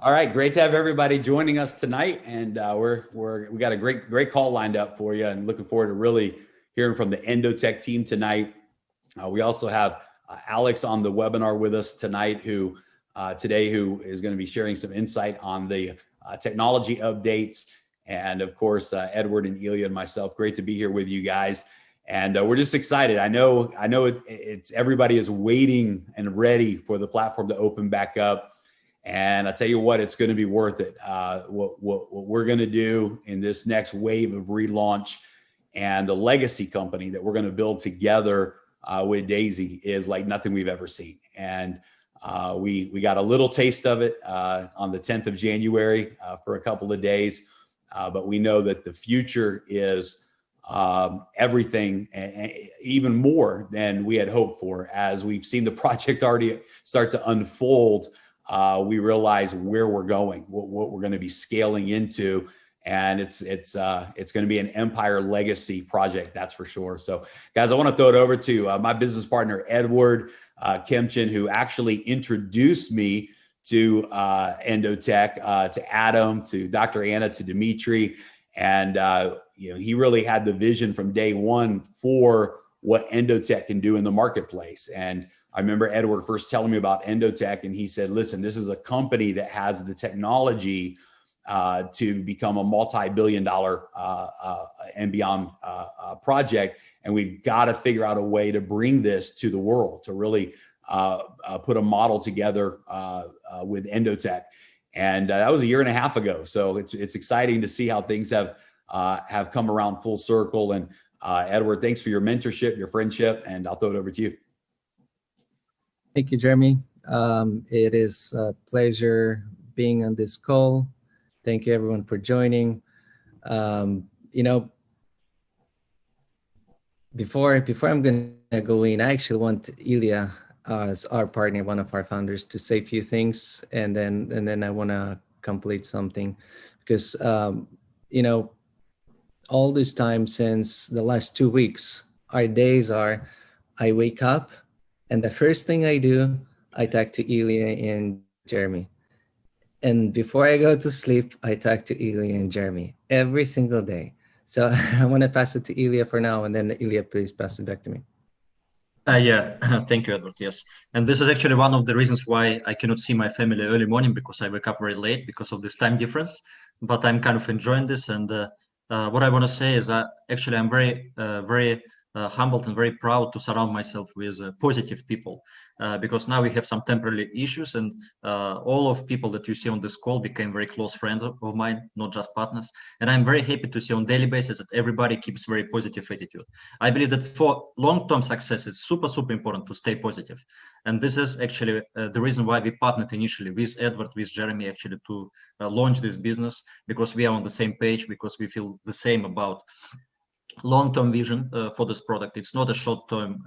All right, great to have everybody joining us tonight, and we got a great call lined up for you, and looking forward to really hearing from the Endotech team tonight. We also have Alex on the webinar with us tonight, who is going to be sharing some insight on the technology updates, and of course Edward and Ilya and myself. Great to be here with you guys, and we're just excited. I know it's everybody is waiting and ready for the platform to open back up. And I tell you what, it's going to be worth it. What we're going to do in this next wave of relaunch and the legacy company that we're going to build together with Daisy is like nothing we've ever seen. And we got a little taste of it on the 10th of January for a couple of days. But we know that the future is everything, and even more than we had hoped for. As we've seen the project already start to unfold, we realize where we're going, what we're going to be scaling into, and it's going to be an empire legacy project, that's for sure. So, guys, I want to throw it over to my business partner Edward Kemchin, who actually introduced me to Endotech, to Adam, to Dr. Anna, to Dimitri, and he really had the vision from day one for what Endotech can do in the marketplace. And I remember Edward first telling me about Endotech, and he said, listen, this is a company that has the technology to become a multi-billion-dollar and beyond project. And we've got to figure out a way to bring this to the world, to really put a model together with Endotech. And that was a year and a half ago. So it's exciting to see how things have come around full circle. And Edward, thanks for your mentorship, your friendship, and I'll throw it over to you. Thank you, Jeremy. It is a pleasure being on this call. Thank you, everyone, for joining. Before I'm going to go in, I actually want Ilya, as our partner, one of our founders, to say a few things, and then I want to complete something, because all this time since the last 2 weeks, our days are, I wake up, and the first thing I do, I talk to Ilya and Jeremy. And before I go to sleep, I talk to Ilya and Jeremy every single day. So I want to pass it to Ilya for now, and then Ilya, please pass it back to me. Yeah, thank you, Edward. Yes. And this is actually one of the reasons why I cannot see my family early morning, because I wake up very late because of this time difference. But I'm kind of enjoying this. And what I want to say is that actually I'm very humbled and very proud to surround myself with positive people, because now we have some temporary issues, and all of people that you see on this call became very close friends of mine, not just partners. And I'm very happy to see on daily basis that everybody keeps very positive attitude. I believe that for long-term success, it's super important to stay positive. And this is actually the reason why we partnered initially with Edward, with Jeremy, actually to launch this business, because we are on the same page, because we feel the same about long-term vision for this product. It's not a short-term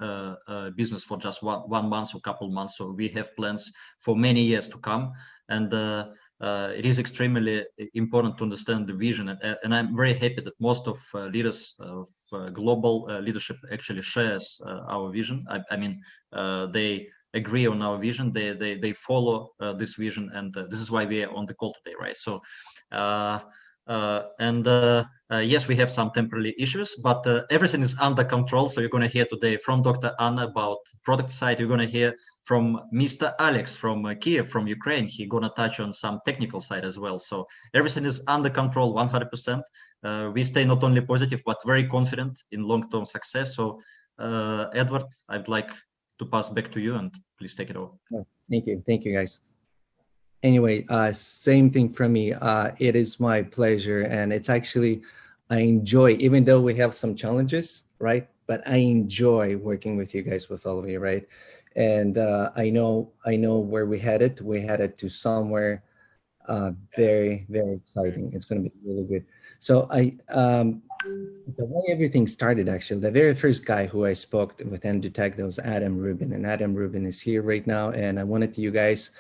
business for just one month or couple months. So we have plans for many years to come, and it is extremely important to understand the vision. And I'm very happy that most of leaders of global leadership actually shares our vision. I mean, they agree on our vision. They follow this vision, and this is why we are on the call today, right? So. Yes, we have some temporary issues, but everything is under control. So you're going to hear today from Dr. Anna about product side. You're going to hear from Mr. Alex from Kiev, from Ukraine. He's going to touch on some technical side as well. So everything is under control 100%. We stay not only positive, but very confident in long-term success. So Edward, I'd like to pass back to you, and please take it over. Oh, thank you guys. Anyway, same thing from me. It is my pleasure, and it's actually, I enjoy, even though we have some challenges, right? But I enjoy working with you guys, with all of you, right? And I know where we headed. We headed to somewhere very exciting. It's going to be really good. So the way everything started, actually, the very first guy who I spoke with Endotech, that was Adam Rubin, and Adam Rubin is here right now. And I wanted you guys.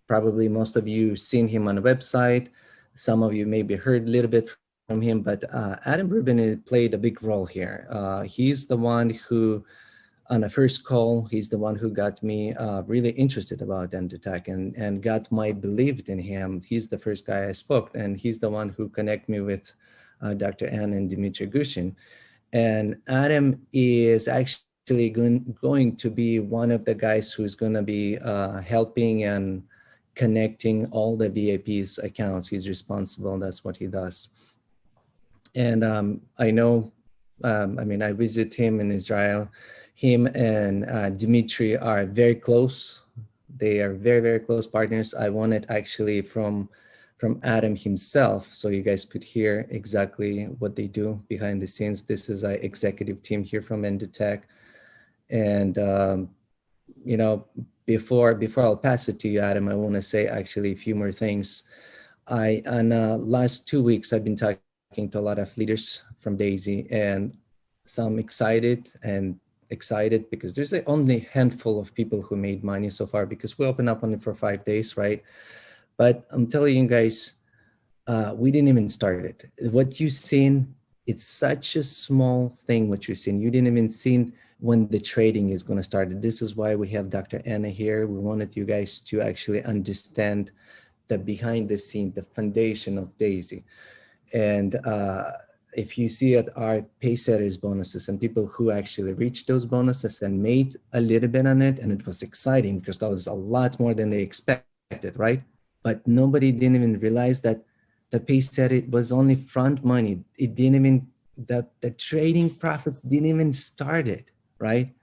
Probably most of you seen him on the website. Some of you maybe heard a little bit from him, but Adam Rubin played a big role here. He's the one who on the first call, he's the one who got me really interested about Endotech and got my belief in him. He's the first guy I spoke, and he's the one who connected me with Dr. Anna and Dmitry Gushin. And Adam is actually going to be one of the guys who's going to be helping and connecting all the VIP's accounts. He's responsible, and that's what he does. And I know, I mean, I visit him in Israel. Him and Dmitry are very close. They are very, very close partners. I want it actually from Adam himself, so you guys could hear exactly what they do behind the scenes. This is our executive team here from Endotech. And, you know, before I'll pass it to you, Adam, I want to say actually a few more things. On last 2 weeks, I've been talking to a lot of leaders from Daisy, and some excited because there's only a handful of people who made money so far, because we opened up only for 5 days, right? But I'm telling you guys, we didn't even start it. What you've seen, it's such a small thing what you've seen. You didn't even see when the trading is going to start. This is why we have Dr. Anna here. We wanted you guys to actually understand the behind the scene, the foundation of Daisy. And if you see at our pay setters bonuses and people who actually reached those bonuses and made a little bit on it, and it was exciting because that was a lot more than they expected, right? But nobody didn't even realize that the pay setter was only front money. It didn't even, the trading profits didn't even start it, right?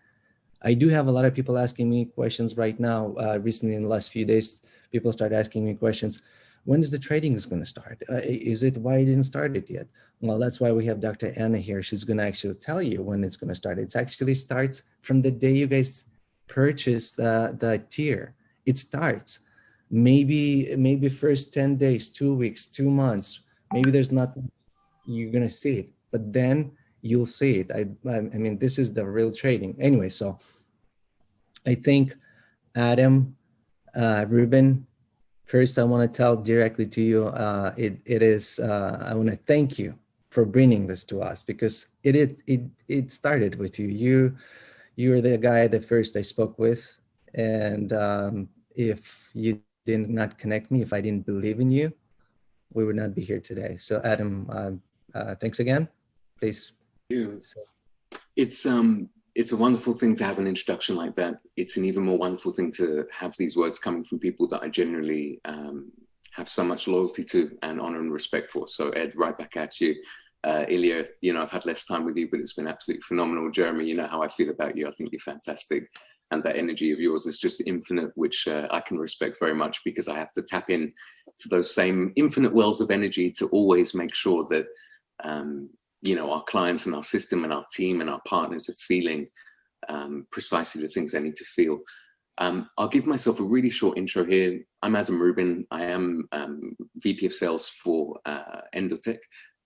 I do have a lot of people asking me questions right now. Recently in the last few days, people start asking me questions. When is the trading is going to start? Is it why it didn't start it yet? Well, that's why we have Dr. Anna here. She's going to actually tell you when it's going to start. It actually starts from the day you guys purchase the tier. It starts. Maybe first 10 days, 2 weeks, 2 months. Maybe there's not, you're going to see it, but then you'll see it. I mean, this is the real trading. Anyway, so I think Adam, Ruben, first, I want to tell directly to you, I want to thank you for bringing this to us, because it started with you. You were the guy that first I spoke with. And if you did not connect me, if I didn't believe in you, we would not be here today. So Adam, thanks again. Please. It's a wonderful thing to have an introduction like that. It's an even more wonderful thing to have these words coming from people that I generally have so much loyalty to and honor and respect for. So Ed, right back at you. Ilya, you know, I've had less time with you, but it's been absolutely phenomenal. Jeremy, you know how I feel about you. I think you're fantastic. And that energy of yours is just infinite, which I can respect very much, because I have to tap in to those same infinite wells of energy to always make sure that you know, our clients and our system and our team and our partners are feeling precisely the things they need to feel. I'll give myself a really short intro here. I'm Adam Rubin. I am VP of Sales for Endotech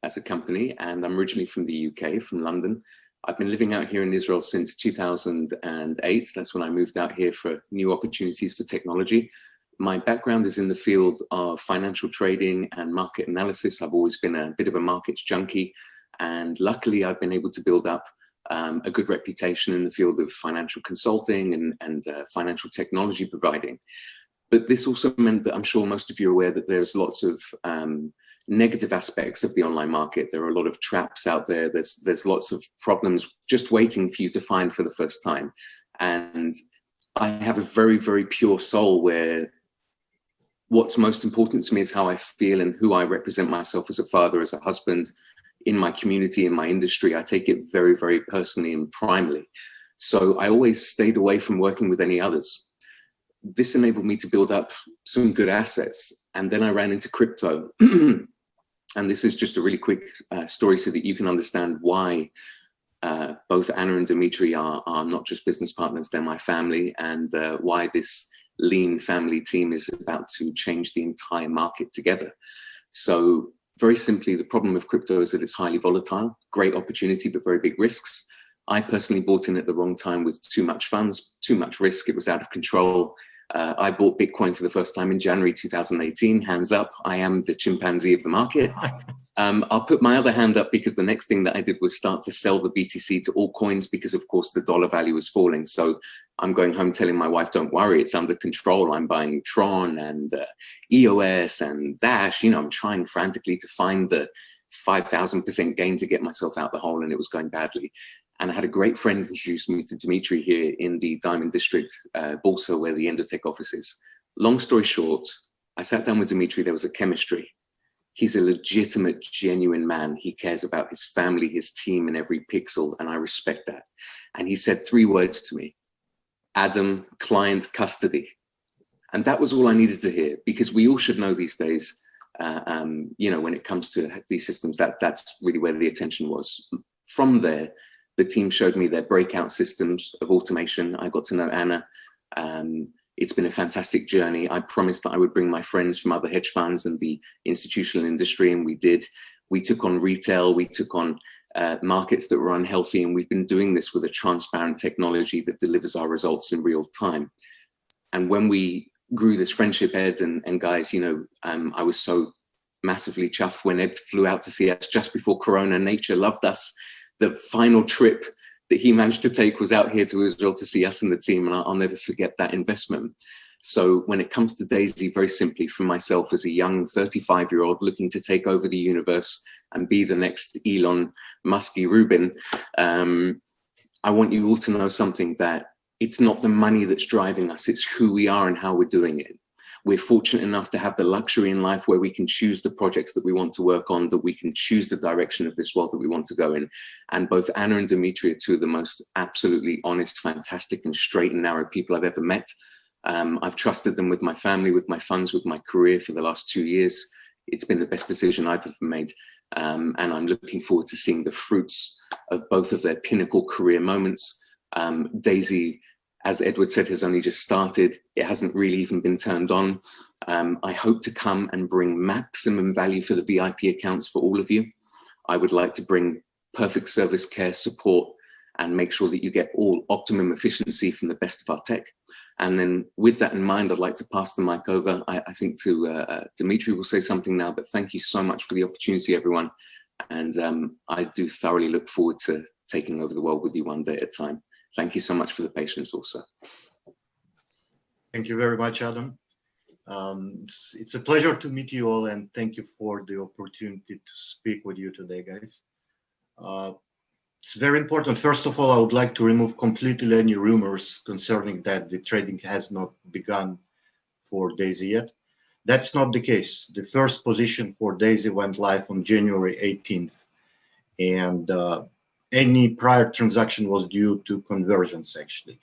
as a company, and I'm originally from the UK, from London. I've been living out here in Israel since 2008. That's when I moved out here for new opportunities for technology. My background is in the field of financial trading and market analysis. I've always been a bit of a markets junkie. And luckily, I've been able to build up a good reputation in the field of financial consulting and financial technology providing. But this also meant that I'm sure most of you are aware that there's lots of negative aspects of the online market. There are a lot of traps out there. There's lots of problems just waiting for you to find for the first time. And I have a very, very pure soul where what's most important to me is how I feel and who I represent myself as a father, as a husband, in my community, in my industry. I take it very, very personally and primarily. So I always stayed away from working with any others. This enabled me to build up some good assets. And then I ran into crypto. And this is just a really quick story so that you can understand why both Anna and Dmitry are not just business partners, they're my family, and why this lean family team is about to change the entire market together. So very simply, the problem with crypto is that it's highly volatile, great opportunity, but very big risks. I personally bought in at the wrong time with too much funds, too much risk. It was out of control. I bought Bitcoin for the first time in January 2018. Hands up, I am the chimpanzee of the market. I'll put my other hand up because the next thing that I did was start to sell the BTC to altcoins because, of course, the dollar value was falling. So I'm going home telling my wife, don't worry, it's under control. I'm buying Tron and EOS and Dash. You know, I'm trying frantically to find the 5,000% gain to get myself out the hole, and it was going badly. And I had a great friend introduce me to Dimitri here in the Diamond District, Bursa, where the Endotech office is. Long story short, I sat down with Dimitri, there was a chemistry. He's a legitimate, genuine man. He cares about his family, his team, and every pixel, and I respect that. And he said 3 words to me: Adam, client, custody. And that was all I needed to hear, because we all should know these days, you know, when it comes to these systems, that's really where the attention was. From there, the team showed me their breakout systems of automation. I got to know Anna. It's been a fantastic journey. I promised that I would bring my friends from other hedge funds and the institutional industry, and we did. We took on retail, we took on markets that were unhealthy, and we've been doing this with a transparent technology that delivers our results in real time. And when we grew this friendship, Ed and guys, you know, I was so massively chuffed when Ed flew out to see us just before Corona. Nature loved us. The final trip that he managed to take was out here to Israel to see us and the team, and I'll never forget that investment. So when it comes to Daisy, very simply, for myself as a young 35-year-old looking to take over the universe and be the next Elon Musky Rubin, I want you all to know something, that it's not the money that's driving us, it's who we are and how we're doing it. We're fortunate enough to have the luxury in life where we can choose the projects that we want to work on, that we can choose the direction of this world that we want to go in. And both Anna and Dimitri are 2 of the most absolutely honest, fantastic, and straight and narrow people I've ever met. I've trusted them with my family, with my funds, with my career for the last 2 years. It's been the best decision I've ever made. And I'm looking forward to seeing the fruits of both of their pinnacle career moments. Daisy, as Edward said, has only just started. It hasn't really even been turned on. I hope to come and bring maximum value for the VIP accounts for all of you. I would like to bring perfect service, care, support, and make sure that you get all optimum efficiency from the best of our tech. And then with that in mind, I'd like to pass the mic over, I think, to Dimitri will say something now, but thank you so much for the opportunity, everyone. And I do thoroughly look forward to taking over the world with you one day at a time. Thank you so much for the patience also. Thank you very much, Adam. It's a pleasure to meet you all, and thank you for the opportunity to speak with you today, guys. It's very important. First of all, I would like to remove completely any rumors concerning that the trading has not begun for Daisy yet. That's not the case. The first position for Daisy went live on January 18th, and any prior transaction was due to conversions, actually.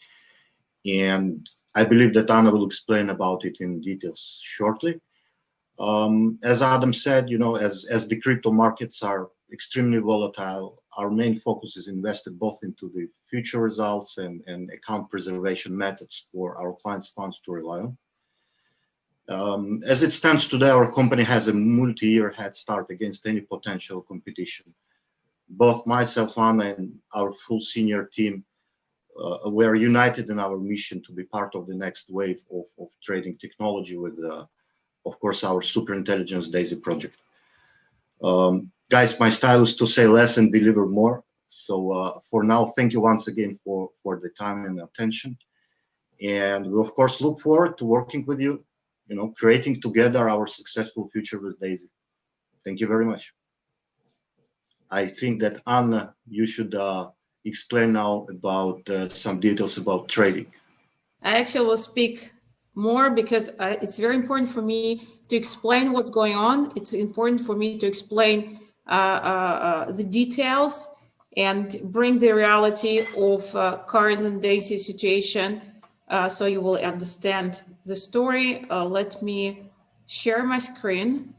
And I believe that Anna will explain about it in details shortly. As Adam said, you know, as the crypto markets are extremely volatile, our main focus is invested both into the future results and account preservation methods for our clients' funds to rely on. As it stands today, our company has a multi-year head start against any potential competition. Both myself, Anna, and our full senior team, we are united in our mission to be part of the next wave of trading technology with, of course, our super intelligence Daisy project. Guys, my style is to say less and deliver more. So for now, thank you once again for the time and attention. And we, of course, look forward to working with you, you know, creating together our successful future with Daisy. Thank you very much. I think that Anna, you should explain now about some details about trading. I actually will speak more because it's very important for me to explain what's going on. It's important for me to explain the details and bring the reality of current and Daisy situation so you will understand the story. Let me share my screen.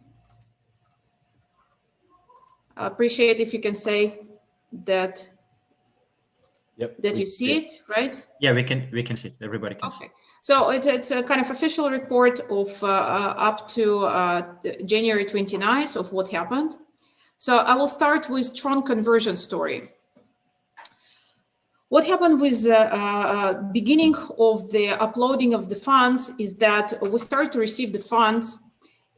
I appreciate if you can say that you see it, right? Yeah, we can see it. Everybody can see. Okay. So it's a kind of official report of up to January 29th of what happened. So I will start with Tron conversion story. What happened with the beginning of the uploading of the funds is that we started to receive the funds,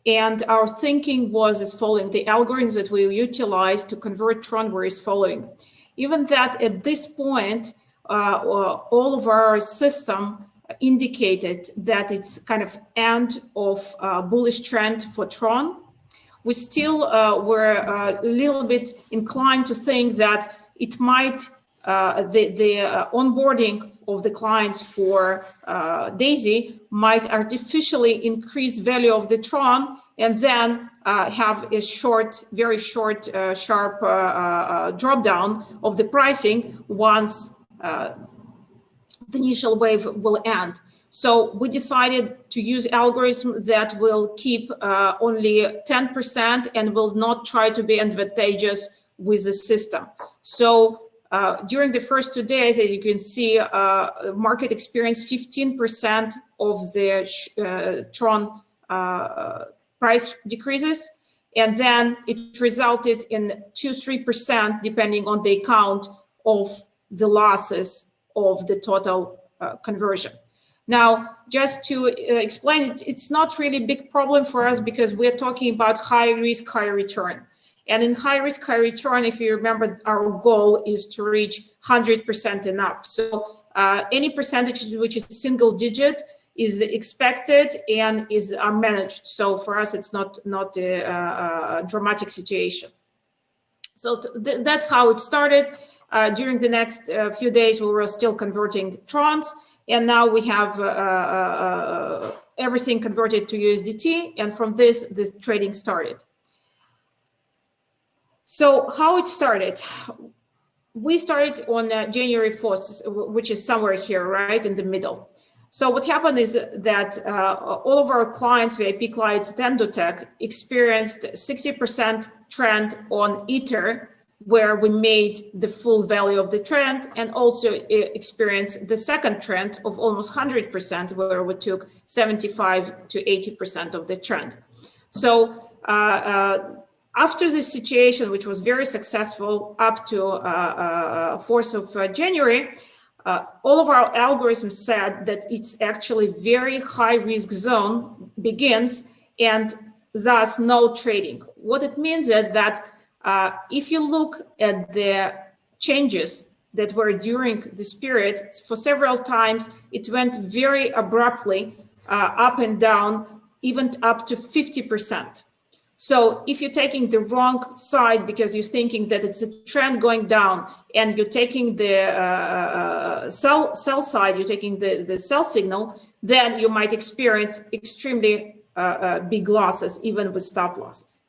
And our thinking was as following. The algorithms that we utilized to convert Tron were as following. Even that at this point, all of our system indicated that it's kind of end of bullish trend for Tron. We still were a little bit inclined to think that it might, the onboarding of the clients for Daisy might artificially increase value of the Tron and then have a short, very short, sharp drop down of the pricing once the initial wave will end. So we decided to use algorithm that will keep only 10% and will not try to be advantageous with the system. So during the first 2 days, as you can see, market experienced 15% of the Tron price decreases. And then it resulted in 2-3%, depending on the account of the losses of the total conversion. Now, just to explain it, it's not really a big problem for us because we're talking about high risk, high return. And in high risk, high return, if you remember, our goal is to reach 100% and up. So any percentage which is single digit is expected and is managed. So for us, it's not a dramatic situation. So that's how it started. During the next few days, we were still converting Trons. And now we have everything converted to USDT. And from this, the trading started. So how it started? We started on January 4th, which is somewhere here, right in the middle. So what happened is that all of our clients, VIP clients at Endotech, experienced 60% trend on Ether, where we made the full value of the trend, and also experienced the second trend of almost 100%, where we took 75 to 80% of the trend. So after this situation, which was very successful up to 4th of January, all of our algorithms said that it's actually very high risk zone begins and thus no trading. What it means is that if you look at the changes that were during this period, for several times, it went very abruptly up and down, even up to 50%. So if you're taking the wrong side because you're thinking that it's a trend going down and you're taking the sell side, you're taking the sell signal, then you might experience extremely big losses, even with stop losses.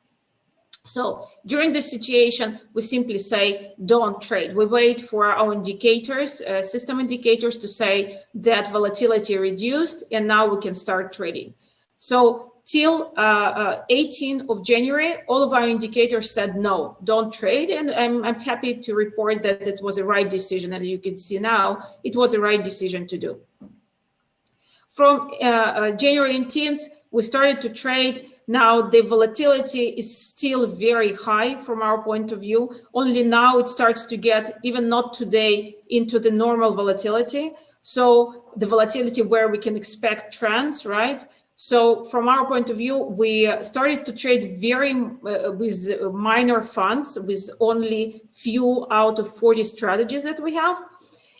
So during this situation, we simply say, don't trade. We wait for our indicators, system indicators to say that volatility reduced and now we can start trading. So till 18th of January, all of our indicators said, no, don't trade. And I'm happy to report that it was a right decision. And you can see now, it was a right decision to do. From January 18th, we started to trade. Now the volatility is still very high from our point of view. Only now it starts to get, even not today, into the normal volatility. So the volatility where we can expect trends, right? So from our point of view, we started to trade with minor funds, with only few out of 40 strategies that we have.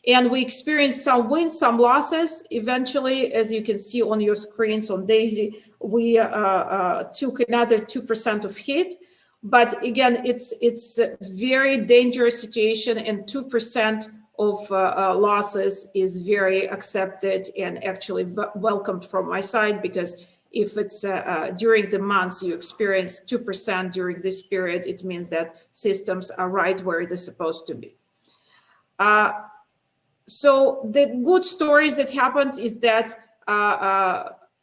And we experienced some wins, some losses. Eventually, as you can see on your screens on Daisy, we took another 2% of hit. But again, it's a very dangerous situation, and 2% of losses is very accepted and actually welcomed from my side, because if it's during the months you experience 2% during this period, it means that systems are right where they're supposed to be. So the good stories that happened is that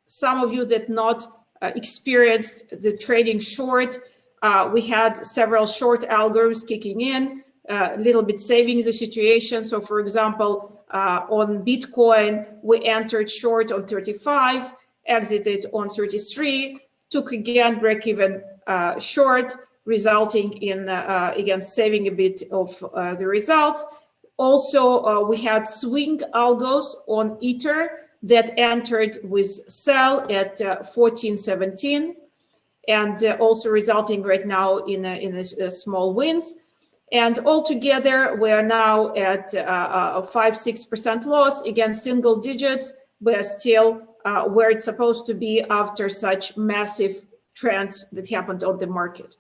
some of you that not experienced the trading short, we had several short algorithms kicking in, a little bit saving the situation. So for example, on Bitcoin, we entered short on 35, exited on 33, took again break-even short, resulting in, again, saving a bit of the results. Also, we had swing algos on Ether that entered with sell at 14.17 and also resulting right now in small wins. And altogether, we are now at a 5-6% loss, again, single digits, but still where it's supposed to be after such massive trends that happened on the market.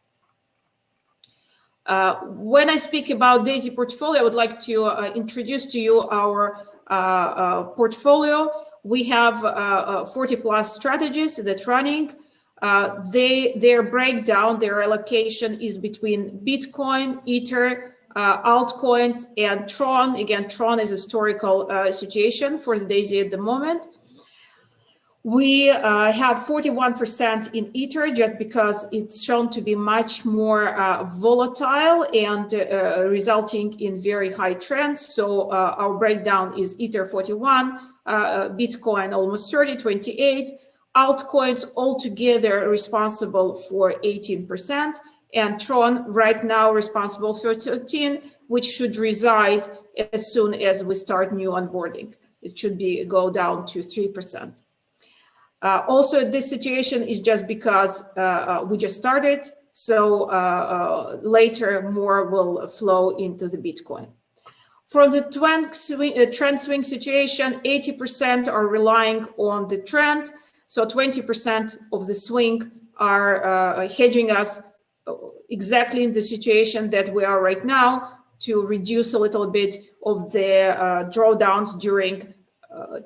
When I speak about Daisy portfolio, I would like to introduce to you our portfolio. We have 40 plus strategies that's running. Their breakdown, their allocation is between Bitcoin, Ether, altcoins, and Tron. Again, Tron is a historical situation for the Daisy at the moment. We have 41% in Ether just because it's shown to be much more volatile and resulting in very high trends. So our breakdown is Ether 41, Bitcoin almost 30, 28, altcoins altogether responsible for 18%, and Tron right now responsible for 13%, which should reside as soon as we start new onboarding. It should go down to 3%. Also, this situation is just because we just started, so later more will flow into the Bitcoin. From the trend swing situation, 80% are relying on the trend, so 20% of the swing are hedging us exactly in the situation that we are right now to reduce a little bit of the drawdowns during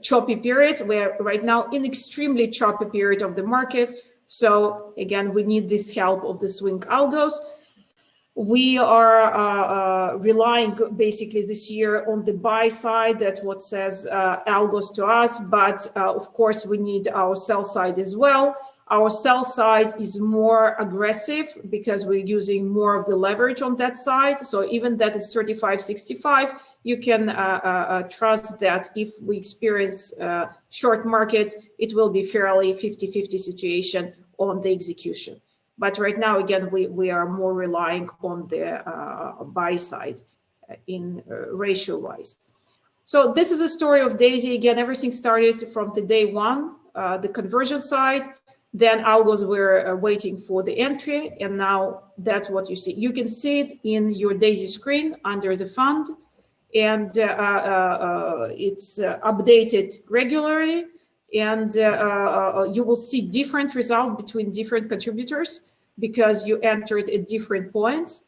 choppy periods. We're right now in extremely choppy period of the market. So again, we need this help of the swing algos. We are relying basically this year on the buy side. That's what says algos to us. But of course, we need our sell side as well. Our sell side is more aggressive because we're using more of the leverage on that side. So even that is 35-65, you can trust that if we experience short markets, it will be fairly 50-50 situation on the execution. But right now, again, we are more relying on the buy side in ratio-wise. So this is a story of Daisy. Again, everything started from the day one, the conversion side. Then algos were waiting for the entry, and now that's what you see. You can see it in your Daisy screen under the fund, and it's updated regularly, and you will see different results between different contributors because you entered at different points,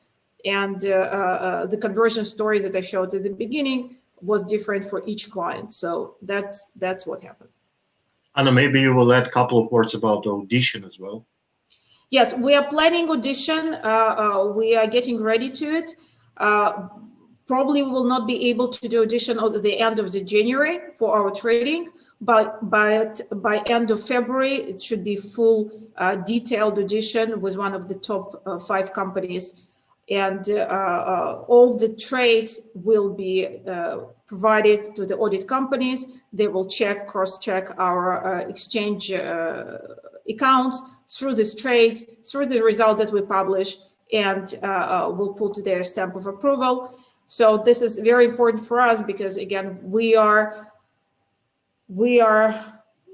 and the conversion story that I showed at the beginning was different for each client. So that's what happened. Anna, maybe you will add a couple of words about Audition as well. Yes, we are planning Audition. We are getting ready to it. Probably we will not be able to do Audition at the end of the January for our trading, but by end of February, it should be full detailed Audition with one of the top 5 companies. And all the trades will be provided to the audit companies. They will cross-check our exchange accounts through this trade, through the result that we publish, and will put their stamp of approval. So this is very important for us because, again, we are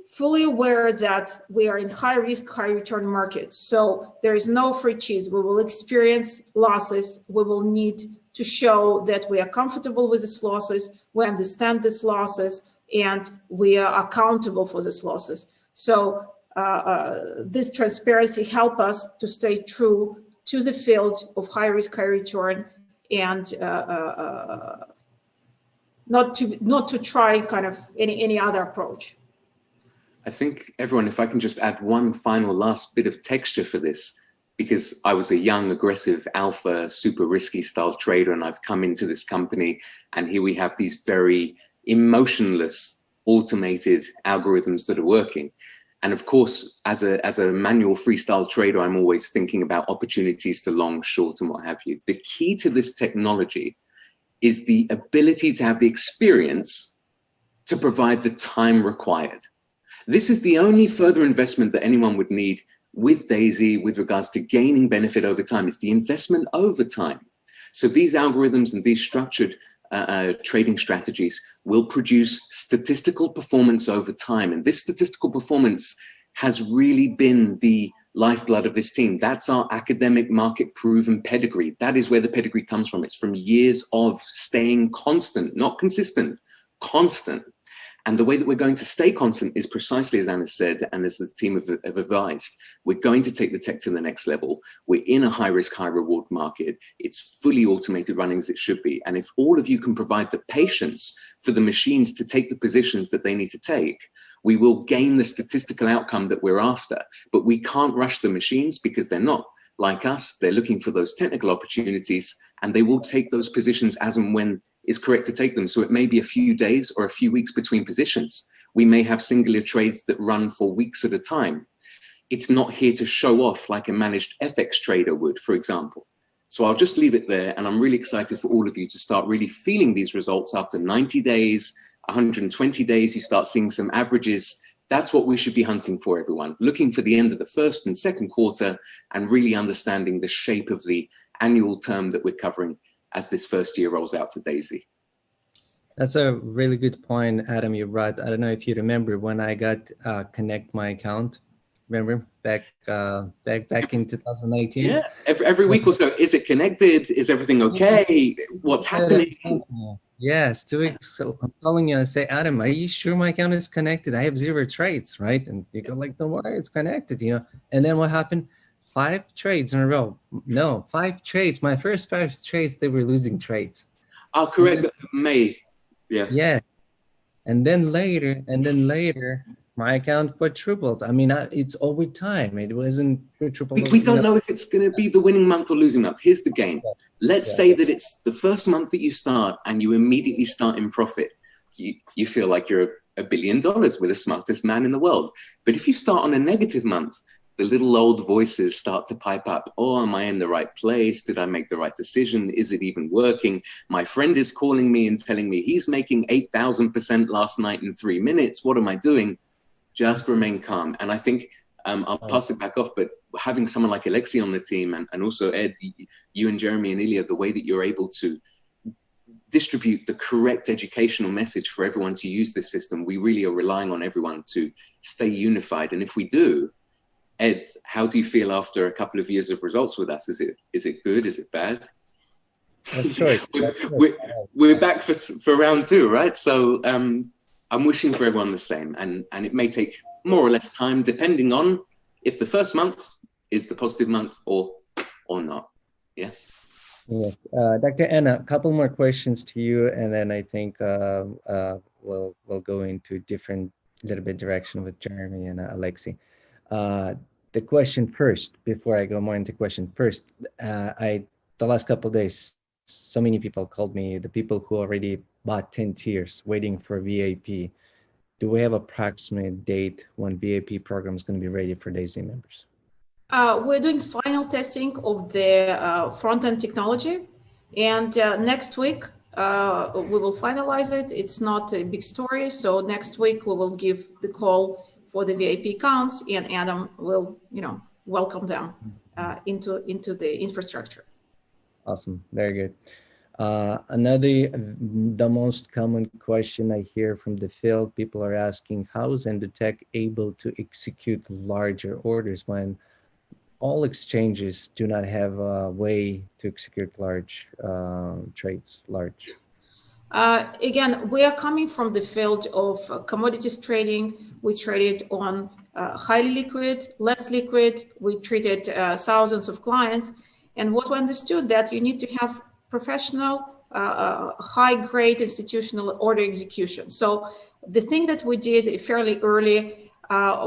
fully aware that we are in high risk, high return markets. So there is no free cheese. We will experience losses. We will need to show that we are comfortable with these losses. We understand these losses and we are accountable for these losses. So this transparency helps us to stay true to the field of high risk, high return, and not to try kind of any other approach. I think everyone, if I can just add one final last bit of texture for this, because I was a young, aggressive, alpha, super risky style trader, and I've come into this company, and here we have these very emotionless, automated algorithms that are working. And of course, as a manual freestyle trader, I'm always thinking about opportunities to long, short, and what have you. The key to this technology is the ability to have the experience to provide the time required. This is the only further investment that anyone would need with Daisy with regards to gaining benefit over time. It's the investment over time. So these algorithms and these structured trading strategies will produce statistical performance over time. And this statistical performance has really been the lifeblood of this team. That's our academic, market proven pedigree. That is where the pedigree comes from. It's from years of staying constant, not consistent, constant. And the way that we're going to stay constant is precisely as Anna said, and as the team have advised, we're going to take the tech to the next level. We're in a high risk, high reward market. It's fully automated running as it should be. And if all of you can provide the patience for the machines to take the positions that they need to take, we will gain the statistical outcome that we're after. But we can't rush the machines because they're not like us. They're looking for those technical opportunities, and they will take those positions as and when is correct to take them. So it may be a few days or a few weeks between positions. We may have singular trades that run for weeks at a time. It's not here to show off like a managed FX trader would, for example. So I'll just leave it there. And I'm really excited for all of you to start really feeling these results after 90 days, 120 days, you start seeing some averages. That's what we should be hunting for, everyone. Looking for the end of the first and second quarter and really understanding the shape of the annual term that we're covering as this first year rolls out for Daisy. That's a really good point, Adam, you brought. I don't know if you remember when I got Connect my account. Remember back in 2018? Yeah, every week or so. Is it connected? Is everything okay? What's happening? Yes, 2 weeks. I'm calling you and say, Adam, are you sure my account is connected? I have 0 trades, right? And you go like, don't worry, it's connected, you know. And then what happened? 5 trades in a row. No, 5 trades. My first 5 trades, they were losing trades. Oh, correct. May. Yeah. Yeah. And then later, my account quadrupled. I mean, it's over time. It wasn't quadrupled. We don't know if it's going to be the winning month or losing month. Here's the game. Let's say that it's the first month that you start and you immediately start in profit. You feel like you're $1 billion with the smartest man in the world. But if you start on a negative month, the little old voices start to pipe up. Oh, am I in the right place? Did I make the right decision? Is it even working? My friend is calling me and telling me he's making 8,000% last night in 3 minutes. What am I doing? Just remain calm. And I think I'll pass it back off, but having someone like Alexei on the team and also Ed, you and Jeremy and Ilya, the way that you're able to distribute the correct educational message for everyone to use this system, we really are relying on everyone to stay unified. And if we do, Ed, how do you feel after a couple of years of results with us? Is it good? Is it bad? That's true. We're back for round 2, right? So I'm wishing for everyone the same, and it may take more or less time depending on if the first month is the positive month or not. Yeah. Yes, Dr. Anna, a couple more questions to you, and then I think we'll go into different little bit direction with Jeremy and Alexei. The question first, before I go more into question first, the last couple of days, so many people called me, the people who already bought 10 tiers waiting for VIP. Do we have approximate date when VIP program is going to be ready for Daisy members? We're doing final testing of the front-end technology, and next week we will finalize it. It's not a big story, so next week we will give the call for the VIP accounts, and Adam will, welcome them into the infrastructure. Awesome, very good. The most common question I hear from the field, people are asking, how is Endotech able to execute larger orders when all exchanges do not have a way to execute large trades, Again, we are coming from the field of commodities trading. We traded on highly liquid, less liquid. We treated thousands of clients. And what we understood that you need to have professional, high-grade institutional order execution. So the thing that we did fairly early,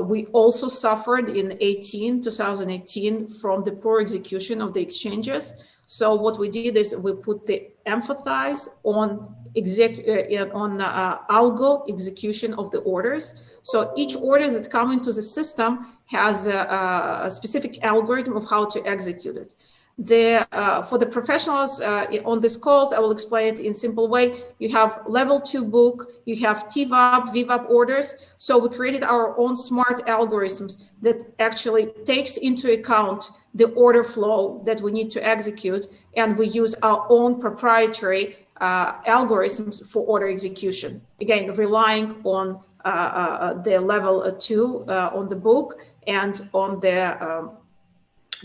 we also suffered in 2018 from the poor execution of the exchanges. So what we did is we put the emphasis on algo execution of the orders. So each order that comes into the system has a specific algorithm of how to execute it. For the professionals on these calls, I will explain it in simple way. You have level 2 book, you have TVAP, VWAP orders. So we created our own smart algorithms that actually takes into account the order flow that we need to execute. And we use our own proprietary algorithms for order execution. Again, relying on the level 2 on the book and on the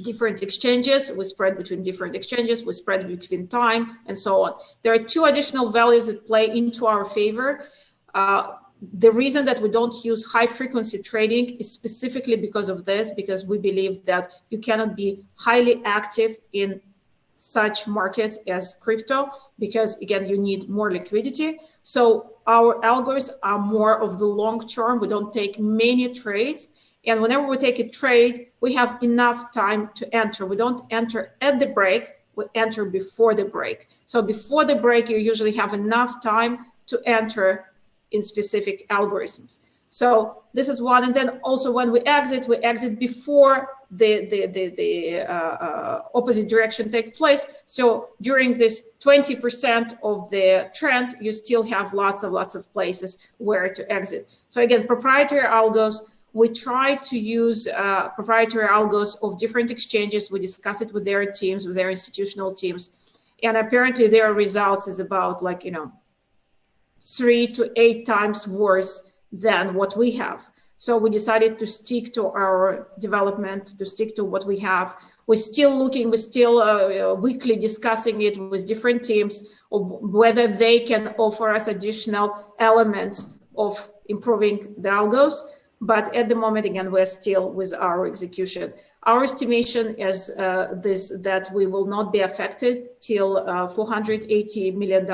different exchanges, we spread between different exchanges, we spread between time, and so on. There are two additional values that play into our favor. The reason that we don't use high frequency trading is specifically because of this, because we believe that you cannot be highly active in such markets as crypto, because again, you need more liquidity. So our algos are more of the long term. We don't take many trades. And whenever we take a trade, we have enough time to enter. We don't enter at the break, we enter before the break. So before the break, you usually have enough time to enter in specific algorithms. So this is one. And then also when we exit before the opposite direction take place. So during this 20% of the trend, you still have lots of places where to exit. So again, proprietary algos, we try to use proprietary algos of different exchanges. We discuss it with their teams, with their institutional teams. And apparently their results is about 3 to 8 times worse than what we have. So we decided to stick to our development, to stick to what we have. We're still weekly discussing it with different teams of whether they can offer us additional elements of improving the algos. But at the moment, again, we're still with our execution. Our estimation is that we will not be affected till $480 million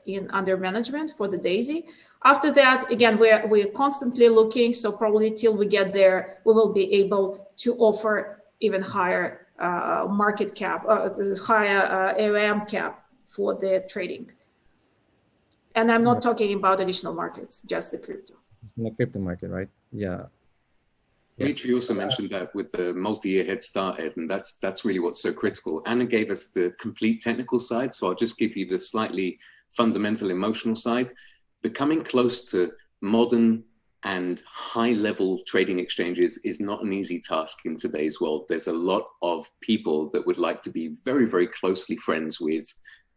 in under management for the DAISY. After that, again, we're constantly looking. So probably till we get there, we will be able to offer even higher market cap, higher AUM cap for the trading. And I'm not talking about additional markets, just the crypto. In the crypto market, right? Yeah. Dimitri also mentioned that with the multi-year head start, Ed, and that's really what's so critical. Anna gave us the complete technical side, so I'll just give you the slightly fundamental emotional side. Becoming close to modern and high-level trading exchanges is not an easy task in today's world. There's a lot of people that would like to be very, very closely friends with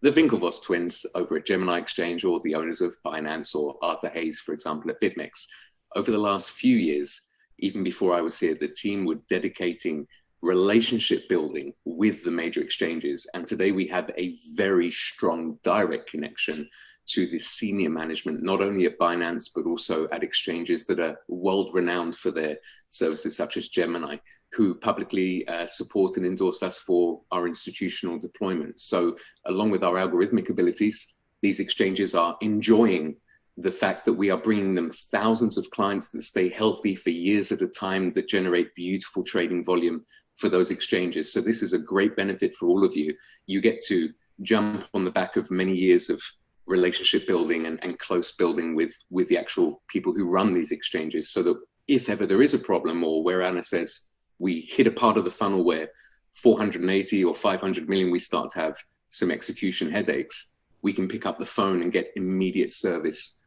the Winklevoss twins over at Gemini Exchange, or the owners of Binance, or Arthur Hayes, for example, at BitMEX. Over the last few years, even before I was here, the team were dedicating relationship building with the major exchanges. And today we have a very strong direct connection to the senior management, not only at Binance, but also at exchanges that are world-renowned for their services, such as Gemini, who publicly support and endorse us for our institutional deployment. So along with our algorithmic abilities, these exchanges are enjoying the fact that we are bringing them thousands of clients that stay healthy for years at a time, that generate beautiful trading volume for those exchanges. So this is a great benefit for all of you. You get to jump on the back of many years of relationship building and close building with the actual people who run these exchanges, so that if ever there is a problem, or where Anna says we hit a part of the funnel where 480 or 500 million, we start to have some execution headaches, we can pick up the phone and get immediate service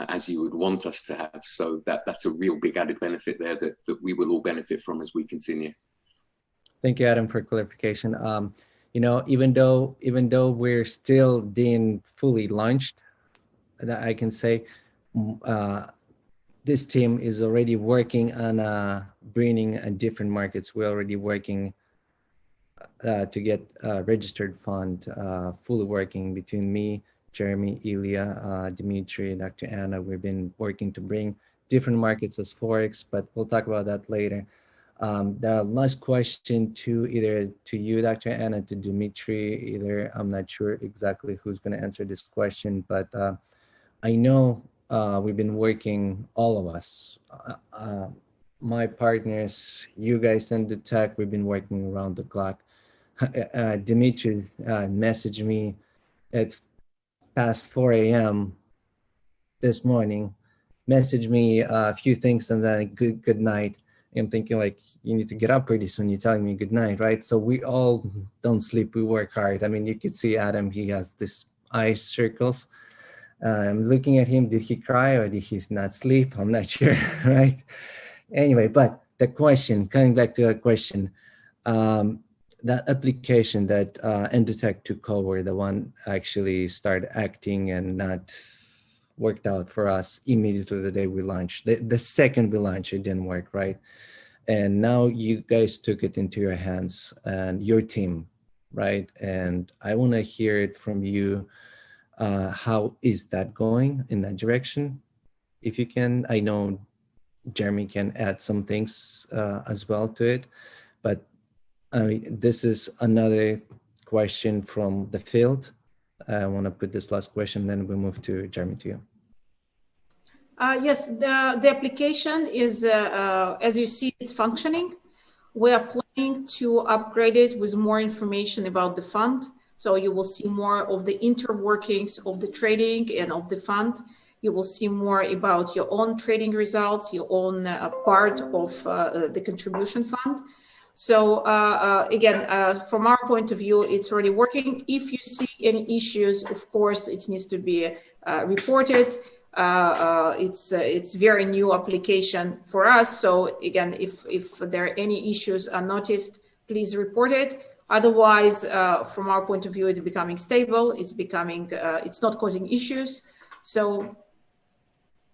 as you would want us to have. So that's a real big added benefit there that we will all benefit from as we continue. Thank you, Adam, for clarification. Even though we're still being fully launched, I can say this team is already working on bringing different markets. We're already working to get a registered fund fully working between me, Jeremy, Ilya, Dimitri, Dr. Anna. We've been working to bring different markets as Forex, but we'll talk about that later. The last question either to you, Dr. Anna, to Dimitri, I'm not sure exactly who's going to answer this question, but I know we've been working, all of us, my partners, you guys in the tech, we've been working around the clock. Dimitri messaged me at past 4 a.m. this morning, messaged me a few things and then good night. I'm thinking, like, you need to get up pretty soon. You're telling me good night, right? So we all don't sleep. We work hard. I mean, you could see Adam, he has this eye circles. I'm looking at him. Did he cry or did he not sleep? I'm not sure, right? Anyway, but the question, coming back to that question, that application that Endotech took over, the one actually started acting and not worked out for us immediately the day we launched. The second we launched, it didn't work, right? and now you guys took it into your hands and your team, right? And I want to hear it from you. How is that going in that direction? If you can, I know Jeremy can add some things as well to it, but I mean, this is another question from the field. I want to put this last question, then we move to Jeremy, to you. Yes, the application is, as you see, it's functioning. We are planning to upgrade it with more information about the fund. So you will see more of the interworkings of the trading and of the fund. You will see more about your own trading results, your own part of the contribution fund. So again, from our point of view, it's already working. If you see any issues, of course, it needs to be reported. It's very new application for us. So again, if there are any issues are noticed, please report it. Otherwise, from our point of view, it's becoming stable. It's becoming, it's not causing issues. So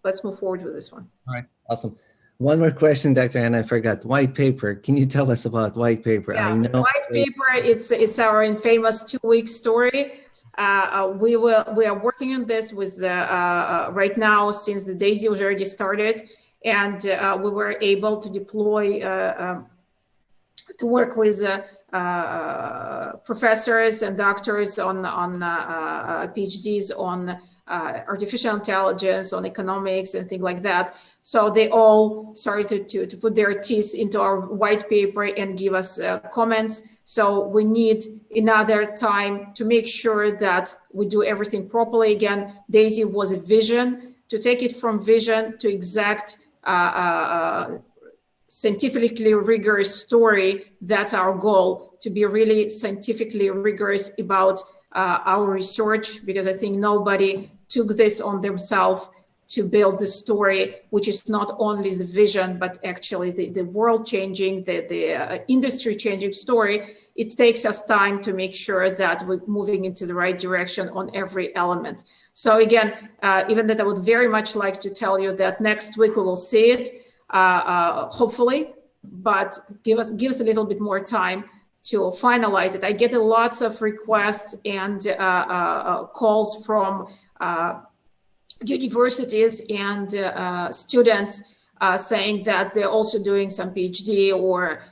let's move forward with this one. All right, awesome. One more question, Dr. Anna, I forgot. White paper. Can you tell us about white paper? Yeah, I know white paper. It's our infamous 2-week story. We are working on this with right now since the DAISY was already started, and we were able to deploy to work with professors and doctors on PhDs on artificial intelligence, on economics and things like that. So they all started to put their teeth into our white paper and give us comments. So we need another time to make sure that we do everything properly. Again, DAISY was a vision. To take it from vision to exact scientifically rigorous story, that's our goal, to be really scientifically rigorous about our research, because I think nobody took this on themselves to build the story, which is not only the vision, but actually the world changing, the industry changing story. It takes us time to make sure that we're moving into the right direction on every element. So again, even that I would very much like to tell you that next week we will see it, hopefully, but give us a little bit more time to finalize it. I get lots of requests and calls from universities and students saying that they're also doing some PhD or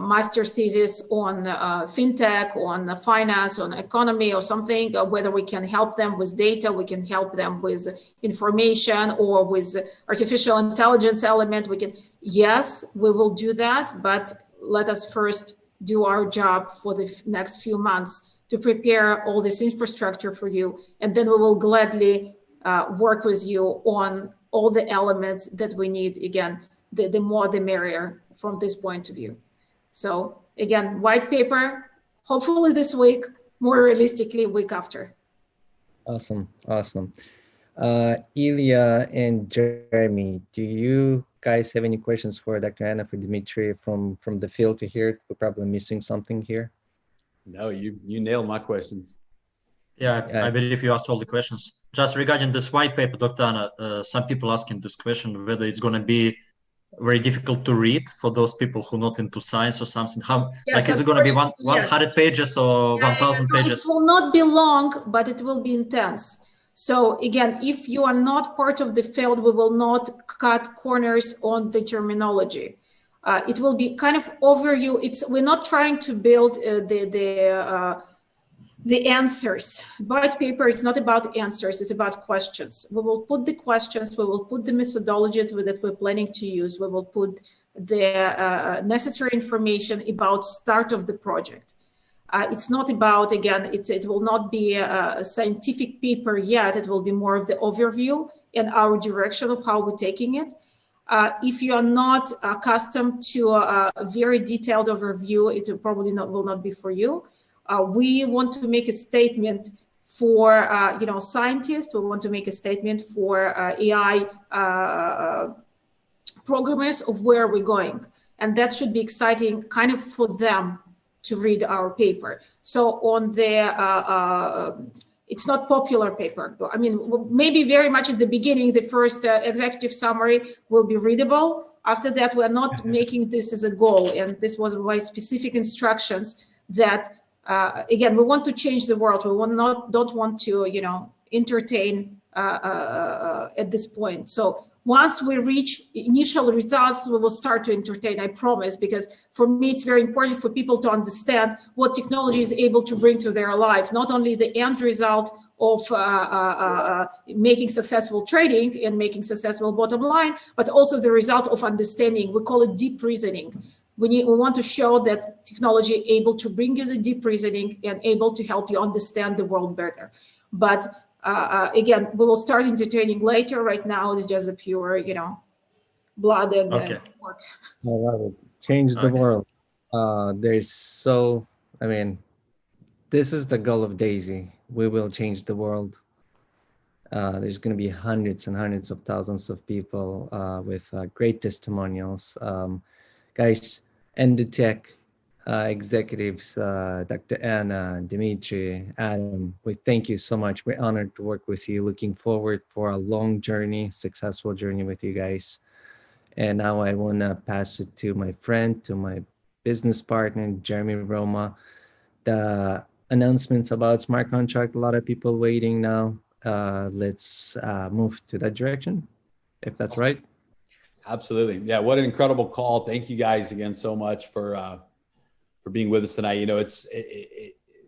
master's thesis on fintech, on finance, on economy or something, whether we can help them with data, we can help them with information or with artificial intelligence element. We can, yes, we will do that, but let us first do our job for the next few months to prepare all this infrastructure for you. And then we will gladly work with you on all the elements that we need. Again, the more the merrier from this point of view. So again, white paper, hopefully this week, more realistically, week after. Awesome, awesome. Ilya and Jeremy, do you guys have any questions for Dr. Anna, for Dmitry from the field to hear? We're probably missing something here. No, you nailed my questions. Yeah, I believe you asked all the questions. Just regarding this white paper, Dr. Anna, some people asking this question, whether it's going to be very difficult to read for those people who are not into science or something. How, yes, like, is it going to be 100 pages or 1,000 pages? It will not be long, but it will be intense. So again, if you are not part of the field, we will not cut corners on the terminology. It will be kind of overview. We're not trying to build the answers. White paper is not about answers, it's about questions. We will put the questions, we will put the methodologies that we're planning to use, we will put the necessary information about start of the project. It's not about, again, it will not be a scientific paper yet, it will be more of the overview and our direction of how we're taking it. If you are not accustomed to a very detailed overview, it probably will not be for you. We want to make a statement for scientists. We want to make a statement for AI programmers of where we're going, and that should be exciting, kind of for them to read our paper. So on the it's not popular paper. I mean, maybe very much at the beginning, the first executive summary will be readable, After that, we're not making this as a goal. And this was my specific instructions that, again, we want to change the world. We don't want to, entertain at this point. So once we reach initial results, we will start to entertain, I promise, because for me, it's very important for people to understand what technology is able to bring to their life, not only the end result of making successful trading and making successful bottom line, but also the result of understanding. We call it deep reasoning. We want to show that technology is able to bring you the deep reasoning and able to help you understand the world better. But again, we will start entertaining later. Right now, it's just a pure, blood and work. I love it. Change the world. This is the goal of Daisy. We will change the world. There's going to be hundreds and hundreds of thousands of people with great testimonials. Guys, Endotech executives, Dr. Anna, Dimitri, Adam, we thank you so much. We're honored to work with you. Looking forward for a long journey, successful journey with you guys. And now I want to pass it to my friend, to my business partner, Jeremy Roma. The announcements about smart contract, a lot of people waiting now. Let's move to that direction, if that's right. Absolutely. Yeah. What an incredible call. Thank you guys again so much for being with us tonight. It's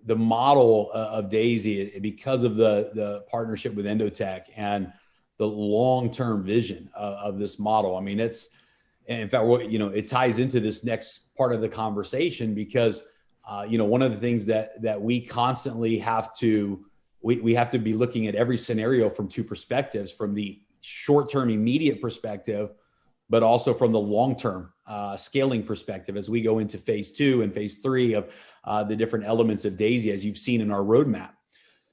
the model of Daisy, because of the partnership with Endotech and the long-term vision of this model. I mean, it's, in fact, it ties into this next part of the conversation, because one of the things that we constantly have to, we have to be looking at every scenario from two perspectives, from the short-term immediate perspective, but also from the long-term scaling perspective as we go into phase 2 and phase 3 of the different elements of Daisy, as you've seen in our roadmap.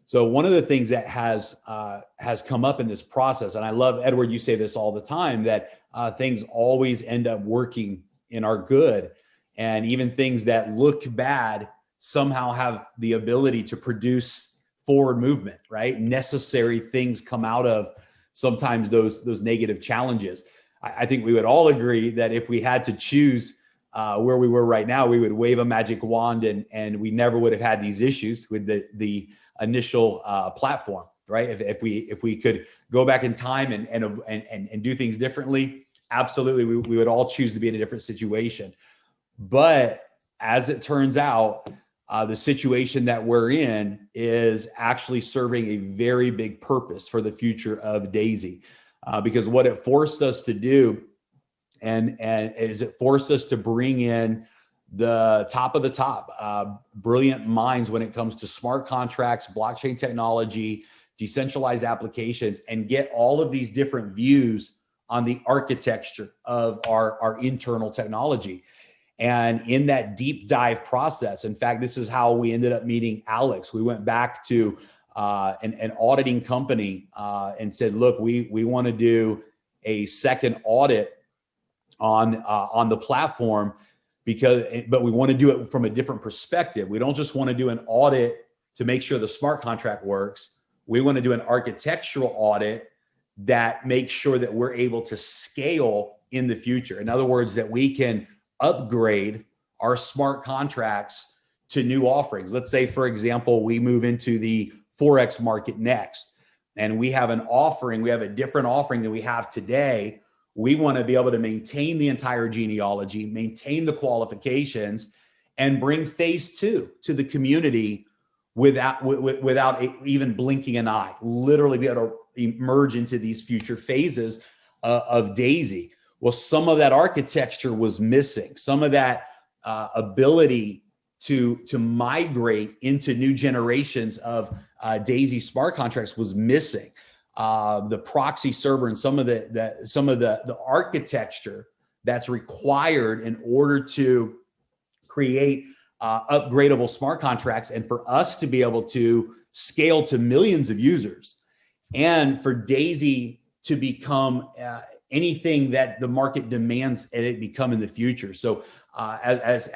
So one of the things that has come up in this process, and I love, Edward, you say this all the time, that things always end up working in our good, and even things that look bad somehow have the ability to produce forward movement, right? Necessary things come out of sometimes those negative challenges. I think we would all agree that if we had to choose where we were right now, we would wave a magic wand and we never would have had these issues with the initial platform, right? If we could go back in time and do things differently, absolutely, we would all choose to be in a different situation. But as it turns out, the situation that we're in is actually serving a very big purpose for the future of Daisy. Because what it forced us to do, and is it forced us to bring in the top of the top, brilliant minds when it comes to smart contracts, blockchain technology, decentralized applications, and get all of these different views on the architecture of our internal technology. And in that deep dive process, in fact, this is how we ended up meeting Alex. We went back to an auditing company and said, look, we want to do a second audit on the platform, but we want to do it from a different perspective. We don't just want to do an audit to make sure the smart contract works. We want to do an architectural audit that makes sure that we're able to scale in the future. In other words, that we can upgrade our smart contracts to new offerings. Let's say, for example, we move into the Forex market next, and we have an offering, we have a different offering than we have today. We want to be able to maintain the entire genealogy, maintain the qualifications, and bring phase 2 to the community without even blinking an eye, literally be able to emerge into these future phases of Daisy. Well, some of that architecture was missing. Some of that ability to migrate into new generations of Daisy smart contracts was missing. The proxy server and some of the architecture that's required in order to create upgradable smart contracts, and for us to be able to scale to millions of users, and for Daisy to become anything that the market demands and it become in the future. So as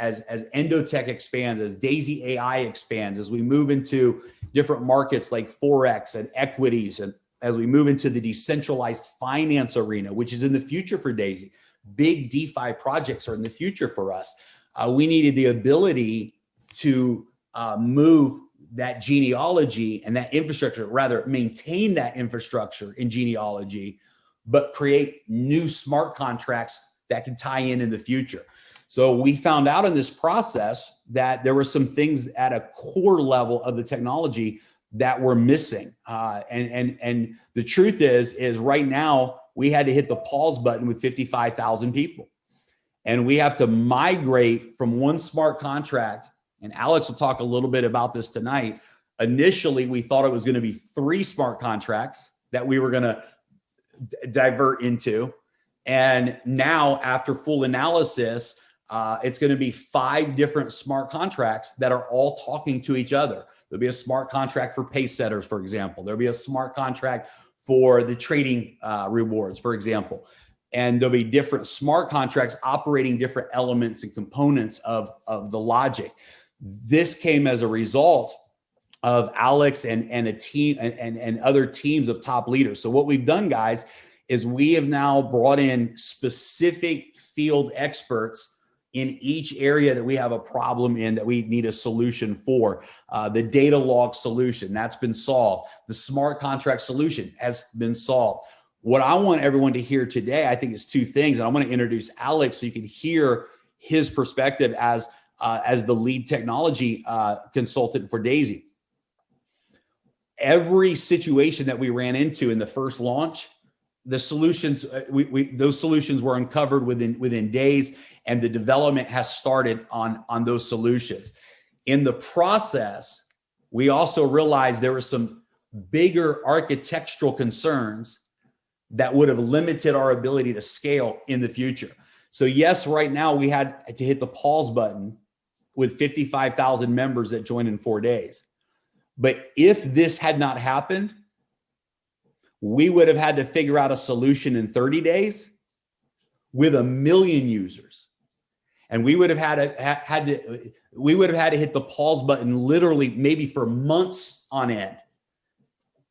Endotech expands, as Daisy AI expands, as we move into different markets like Forex and equities, and as we move into the decentralized finance arena, which is in the future for Daisy, big DeFi projects are in the future for us, we needed the ability to move that genealogy and that infrastructure, rather maintain that infrastructure in genealogy, but create new smart contracts that can tie in the future. So we found out in this process that there were some things at a core level of the technology that were missing. And the truth is right now we had to hit the pause button with 55,000 people. And we have to migrate from one smart contract, and Alex will talk a little bit about this tonight. Initially, we thought it was going to be 3 smart contracts that we were going to divert into. And now, after full analysis, it's going to be 5 different smart contracts that are all talking to each other. There'll be a smart contract for pace setters, for example. There'll be a smart contract for the trading rewards, for example. And there'll be different smart contracts operating different elements and components of the logic. This came as a result of Alex and a team and other teams of top leaders. So what we've done, guys, is we have now brought in specific field experts in each area that we have a problem in that we need a solution for. The data log solution, that's been solved. The smart contract solution has been solved. What I want everyone to hear today, I think, is 2 things. And I want to introduce Alex so you can hear his perspective as the lead technology consultant for Daisy. Every situation that we ran into in the first launch, the solutions, those solutions were uncovered within days, and the development has started on those solutions. In the process, we also realized there were some bigger architectural concerns that would have limited our ability to scale in the future. So yes, right now we had to hit the pause button with 55,000 members that joined in 4 days. But if this had not happened, we would have had to figure out a solution in 30 days with 1 million users. And we would have had to hit the pause button literally maybe for months on end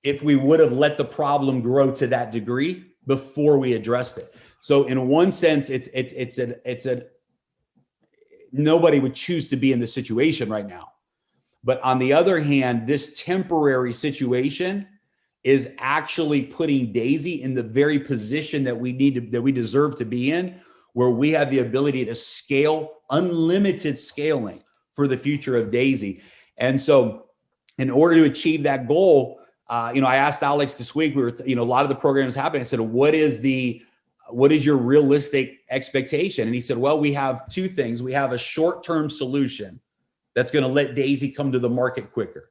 if we would have let the problem grow to that degree before we addressed it. So in one sense, nobody would choose to be in this situation right now. But on the other hand, this temporary situation is actually putting Daisy in the very position that we deserve to be in, where we have the ability to scale, unlimited scaling for the future of Daisy. And so in order to achieve that goal, I asked Alex this week, a lot of the programs happening. I said, what is your realistic expectation? And he said, well, we have 2 things. We have a short-term solution that's going to let Daisy come to the market quicker.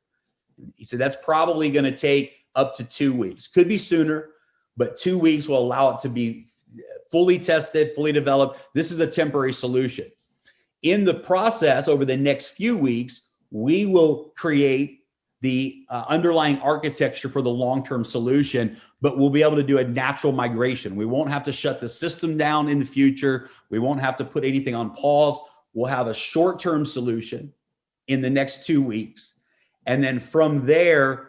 He said, that's probably going to take up to 2 weeks. Could be sooner, but 2 weeks will allow it to be fully tested, fully developed. This is a temporary solution. In the process, over the next few weeks, we will create the underlying architecture for the long-term solution, but we'll be able to do a natural migration. We won't have to shut the system down in the future. We won't have to put anything on pause. We'll have a short-term solution in the next 2 weeks. And then from there,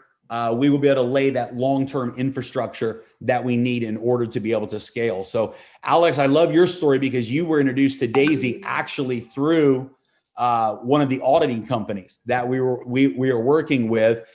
we will be able to lay that long-term infrastructure that we need in order to be able to scale. So Alex, I love your story because you were introduced to Daisy actually through one of the auditing companies that we are working with.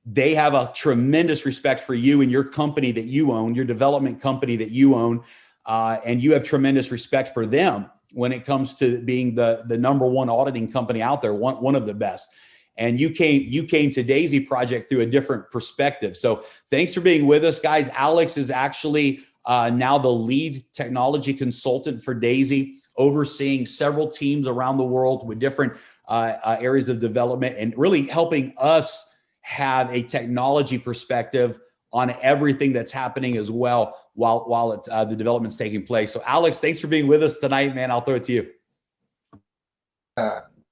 They have a tremendous respect for you and your company that you own, your development company that you own, and you have tremendous respect for them when it comes to being the number 1 auditing company out there, one of the best. And you came to Daisy Project through a different perspective. So thanks for being with us, guys. Alex is actually now the lead technology consultant for Daisy, overseeing several teams around the world with different areas of development and really helping us have a technology perspective on everything that's happening as well while the development's taking place. So Alex, thanks for being with us tonight, man. I'll throw it to you.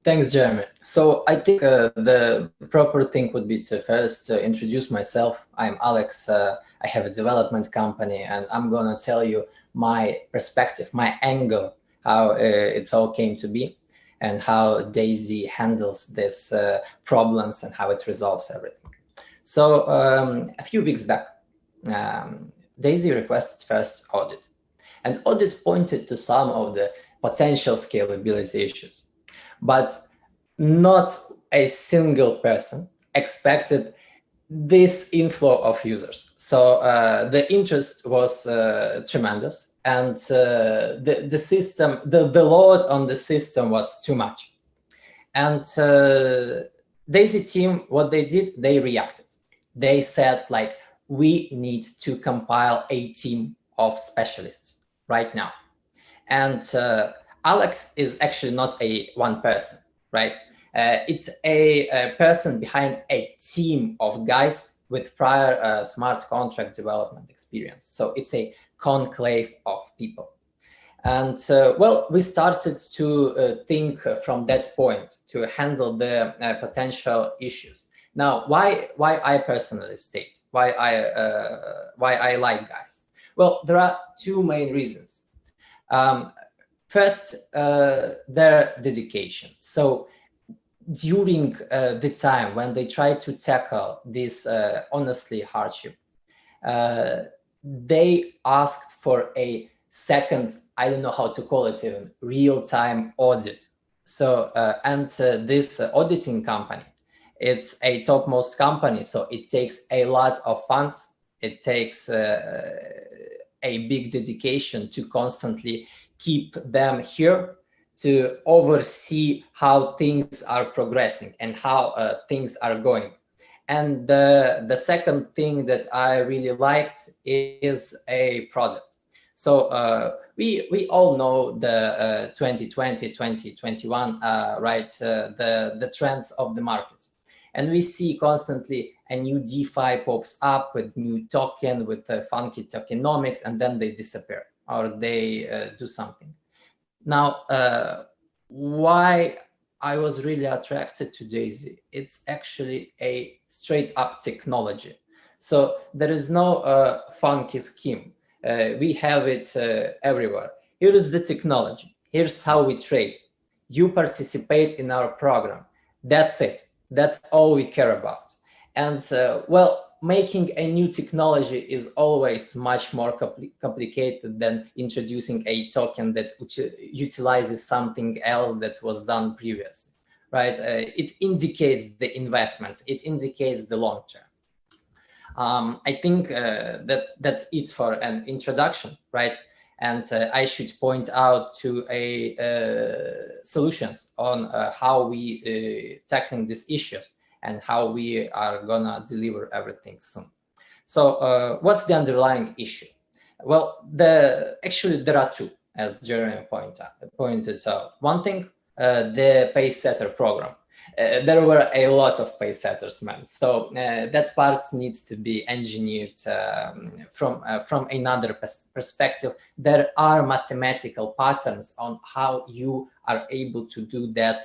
Thanks, Jeremy. So I think the proper thing would be to first introduce myself. I'm Alex. I have a development company, and I'm going to tell you my perspective, my angle, how it's all came to be, and how Daisy handles these problems and how it resolves everything. So a few weeks back, Daisy requested first audit. And audit pointed to some of the potential scalability issues. But not a single person expected this inflow of users. So the interest was tremendous, and the system, the load on the system was too much. And Daisy team, what they did, they reacted. They said, like, we need to compile a team of specialists right now. And Alex is actually not a one person, right? It's a person behind a team of guys with prior smart contract development experience. So it's a conclave of people. And well, we started to think from that point to handle the potential issues. Now, why I personally state, why I like guys? Well, there are two main reasons. First, their dedication. So during the time when they try to tackle this honestly hardship, they asked for a second, I don't know how to call it even, real-time audit. So, this auditing company, it's a topmost company, so it takes a lot of funds. It takes a big dedication to constantly keep them here, to oversee how things are progressing and how things are going. And the second thing that I really liked is a product. So we all know the 2020, 2021, right? The trends of the market. And we see constantly a new DeFi pops up with new token, with funky tokenomics, and then they disappear or they do something. Now, why I was really attracted to Daisy, it's actually a straight up technology. So there is no funky scheme. We have it everywhere. Here is the technology. Here's how we trade. You participate in our program. That's it. That's all we care about. And well, making a new technology is always much more complicated than introducing a token that utilizes something else that was done previously, right? It indicates the investments. It indicates the long term. I think that's it for an introduction, right? And I should point out to solutions on how we tackling these issues and how we are gonna deliver everything soon. So what's the underlying issue? Well, actually there are two, as Jeremy pointed out. One thing, the pace setter program. There were a lot of pace setters, man. So that part needs to be engineered from another perspective. There are mathematical patterns on how you are able to do that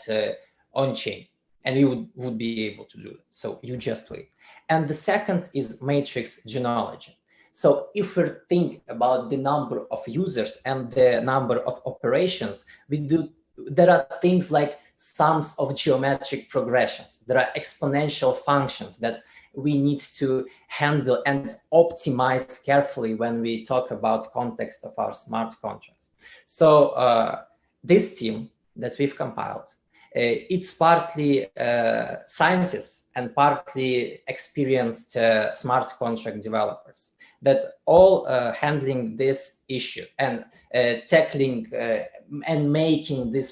on chain, and you would be able to do it. So you just wait. And the second is matrix genealogy. So if we think about the number of users and the number of operations, there are things like sums of geometric progressions. There are exponential functions that we need to handle and optimize carefully when we talk about context of our smart contracts. So this team that we've compiled, it's partly scientists and partly experienced smart contract developers that's all handling this issue and tackling and making this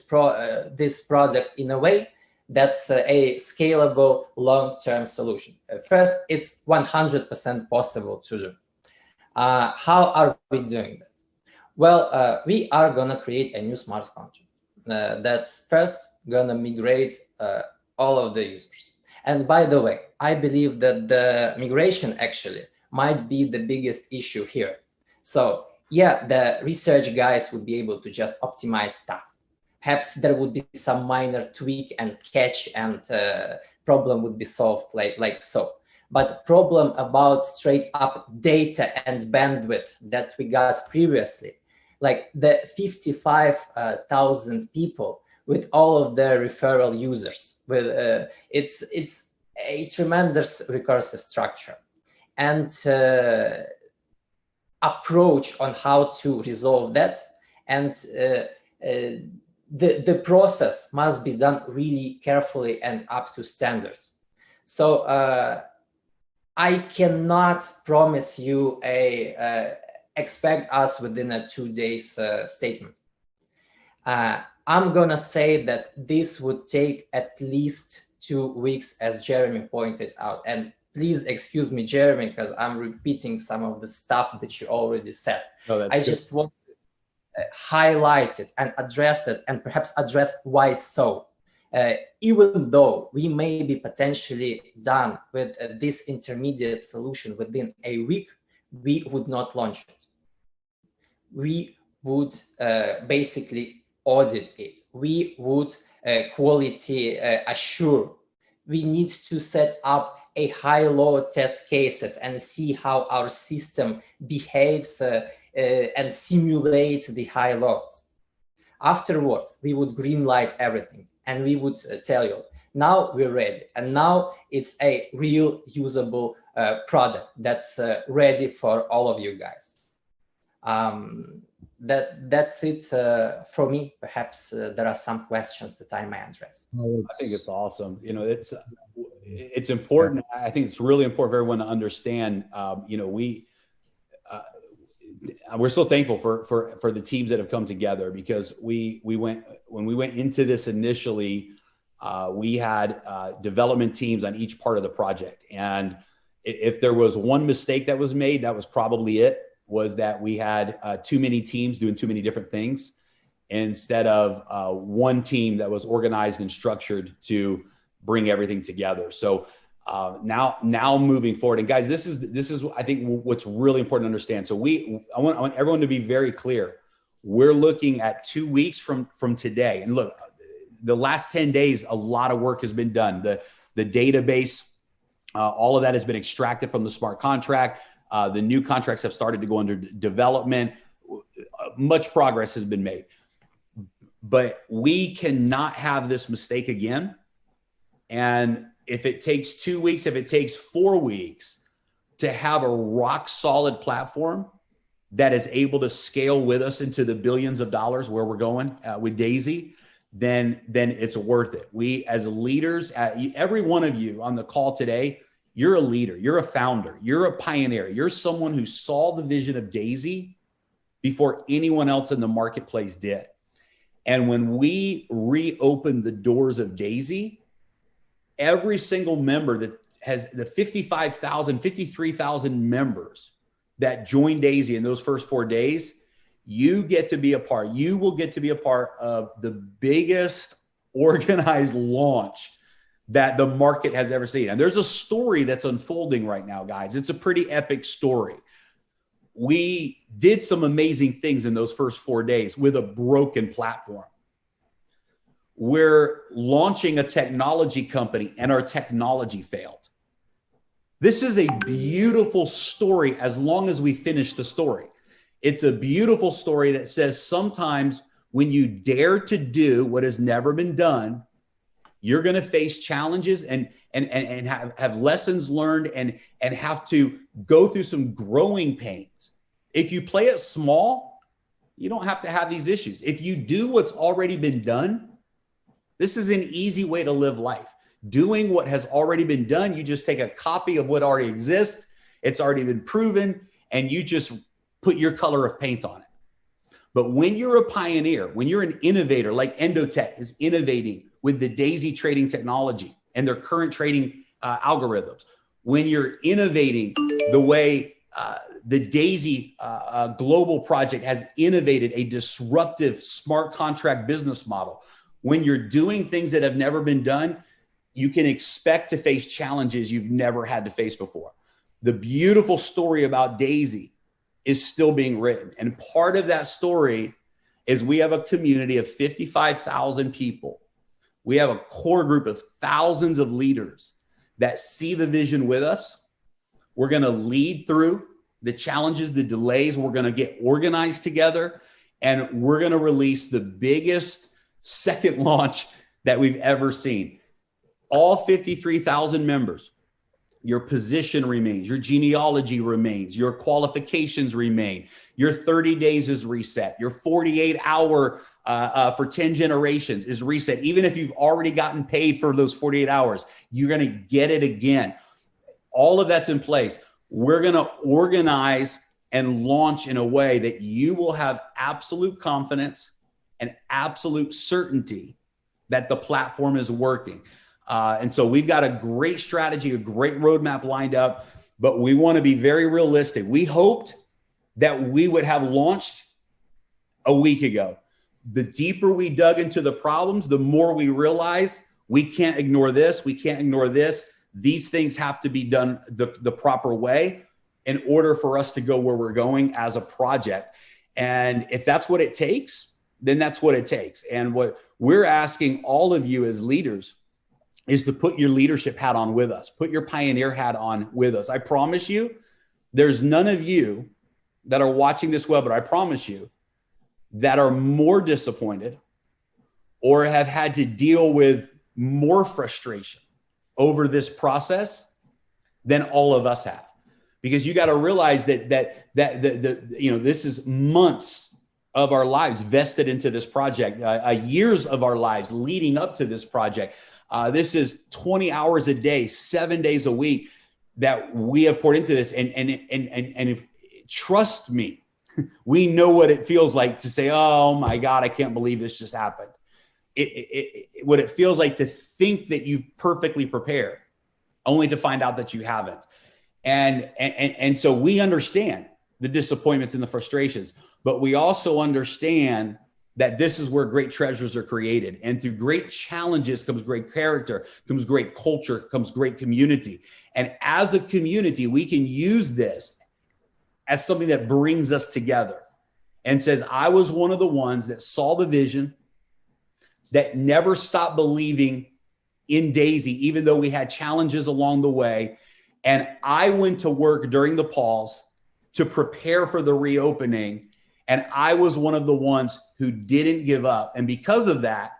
project in a way that's a scalable long-term solution. First, it's 100% possible to do. How are we doing that? Well, we are gonna create a new smart contract that's first gonna migrate all of the users. And by the way, I believe that the migration actually might be the biggest issue here. So yeah, the research guys would be able to just optimize stuff. Perhaps there would be some minor tweak and catch and problem would be solved like so. But problem about straight up data and bandwidth that we got previously, like the 55,000 people with all of their referral users, with it's a tremendous recursive structure. And approach on how to resolve that. And the process must be done really carefully and up to standards. So I cannot promise you expect us within a 2 days statement. I'm gonna say that this would take at least 2 weeks, as Jeremy pointed out. And please excuse me, Jeremy, because I'm repeating some of the stuff that you already said. Oh, I just want to highlight it and address it, and perhaps address why so. Even though we may be potentially done with this intermediate solution within a week, we would not launch it. We would basically audit it. We would quality assure. We need to set up a high-low test cases and see how our system behaves and simulates the high loads. Afterwards, we would green light everything, and we would tell you, now we're ready, and now it's a real usable product that's ready for all of you guys. That's it for me. Perhaps there are some questions that I may address. I think it's awesome. You know, it's important. I think it's really important for everyone to understand. You know, we're so thankful for the teams that have come together, because when we went into this initially, we had development teams on each part of the project, and if there was one mistake that was made, that was probably it. Was that we had too many teams doing too many different things, instead of one team that was organized and structured to bring everything together. So now moving forward, and guys, this is I think what's really important to understand. So I want everyone to be very clear. We're looking at 2 weeks from today, and look, the last 10 days, a lot of work has been done. The database, all of that has been extracted from the smart contract. The new contracts have started to go under development. Much progress has been made, but we cannot have this mistake again. And if it takes 2 weeks, if it takes 4 weeks to have a rock solid platform that is able to scale with us into the billions of dollars where we're going with Daisy, then it's worth it. We, as leaders, every one of you on the call today, you're a leader, you're a founder, you're a pioneer, you're someone who saw the vision of Daisy before anyone else in the marketplace did. And when we reopened the doors of Daisy, every single member that has the 53,000 members that joined Daisy in those first 4 days, you will get to be a part of the biggest organized launch that the market has ever seen. And there's a story that's unfolding right now, guys. It's a pretty epic story. We did some amazing things in those first 4 days with a broken platform. We're launching a technology company and our technology failed. This is a beautiful story as long as we finish the story. It's a beautiful story that says sometimes when you dare to do what has never been done, you're going to face challenges and have lessons learned and have to go through some growing pains. If you play it small, you don't have to have these issues. If you do what's already been done, this is an easy way to live life. Doing what has already been done, you just take a copy of what already exists. It's already been proven, and you just put your color of paint on it. But when you're a pioneer, when you're an innovator, like Endotech is innovating with the Daisy trading technology and their current trading algorithms, when you're innovating the way the Daisy global project has innovated a disruptive smart contract business model, when you're doing things that have never been done, you can expect to face challenges you've never had to face before. The beautiful story about Daisy is still being written. And part of that story is we have a community of 55,000 people. We have a core group of thousands of leaders that see the vision with us. We're going to lead through the challenges, the delays. We're going to get organized together, and we're going to release the biggest second launch that we've ever seen. All 53,000 members your position remains, your genealogy remains, your qualifications remain, your 30 days is reset, your 48-hour for 10 generations is reset. Even if you've already gotten paid for those 48 hours, you're going to get it again. All of that's in place. We're going to organize and launch in a way that you will have absolute confidence and absolute certainty that the platform is working. And so we've got a great strategy, a great roadmap lined up, but we want to be very realistic. We hoped that we would have launched a week ago. The deeper we dug into the problems, the more we realized we can't ignore this. We can't ignore this. These things have to be done the proper way in order for us to go where we're going as a project. And if that's what it takes, then that's what it takes. And what we're asking all of you as leaders is to put your leadership hat on with us, put your pioneer hat on with us. I promise you, there's none of you that are watching this webinar, I promise you, that are more disappointed or have had to deal with more frustration over this process than all of us have. Because you got to realize that this is months of our lives vested into this project, years of our lives leading up to this project. This is 20 hours a day, 7 days a week that we have poured into this. And if, trust me, we know what it feels like to say, oh my God, I can't believe this just happened. What it feels like to think that you've perfectly prepared, only to find out that you haven't. And so we understand the disappointments and the frustrations, but we also understand that this is where great treasures are created. And through great challenges comes great character, comes great culture, comes great community. And as a community, we can use this as something that brings us together and says, I was one of the ones that saw the vision, that never stopped believing in Daisy, even though we had challenges along the way. And I went to work during the pause to prepare for the reopening. And I was one of the ones who didn't give up. And because of that,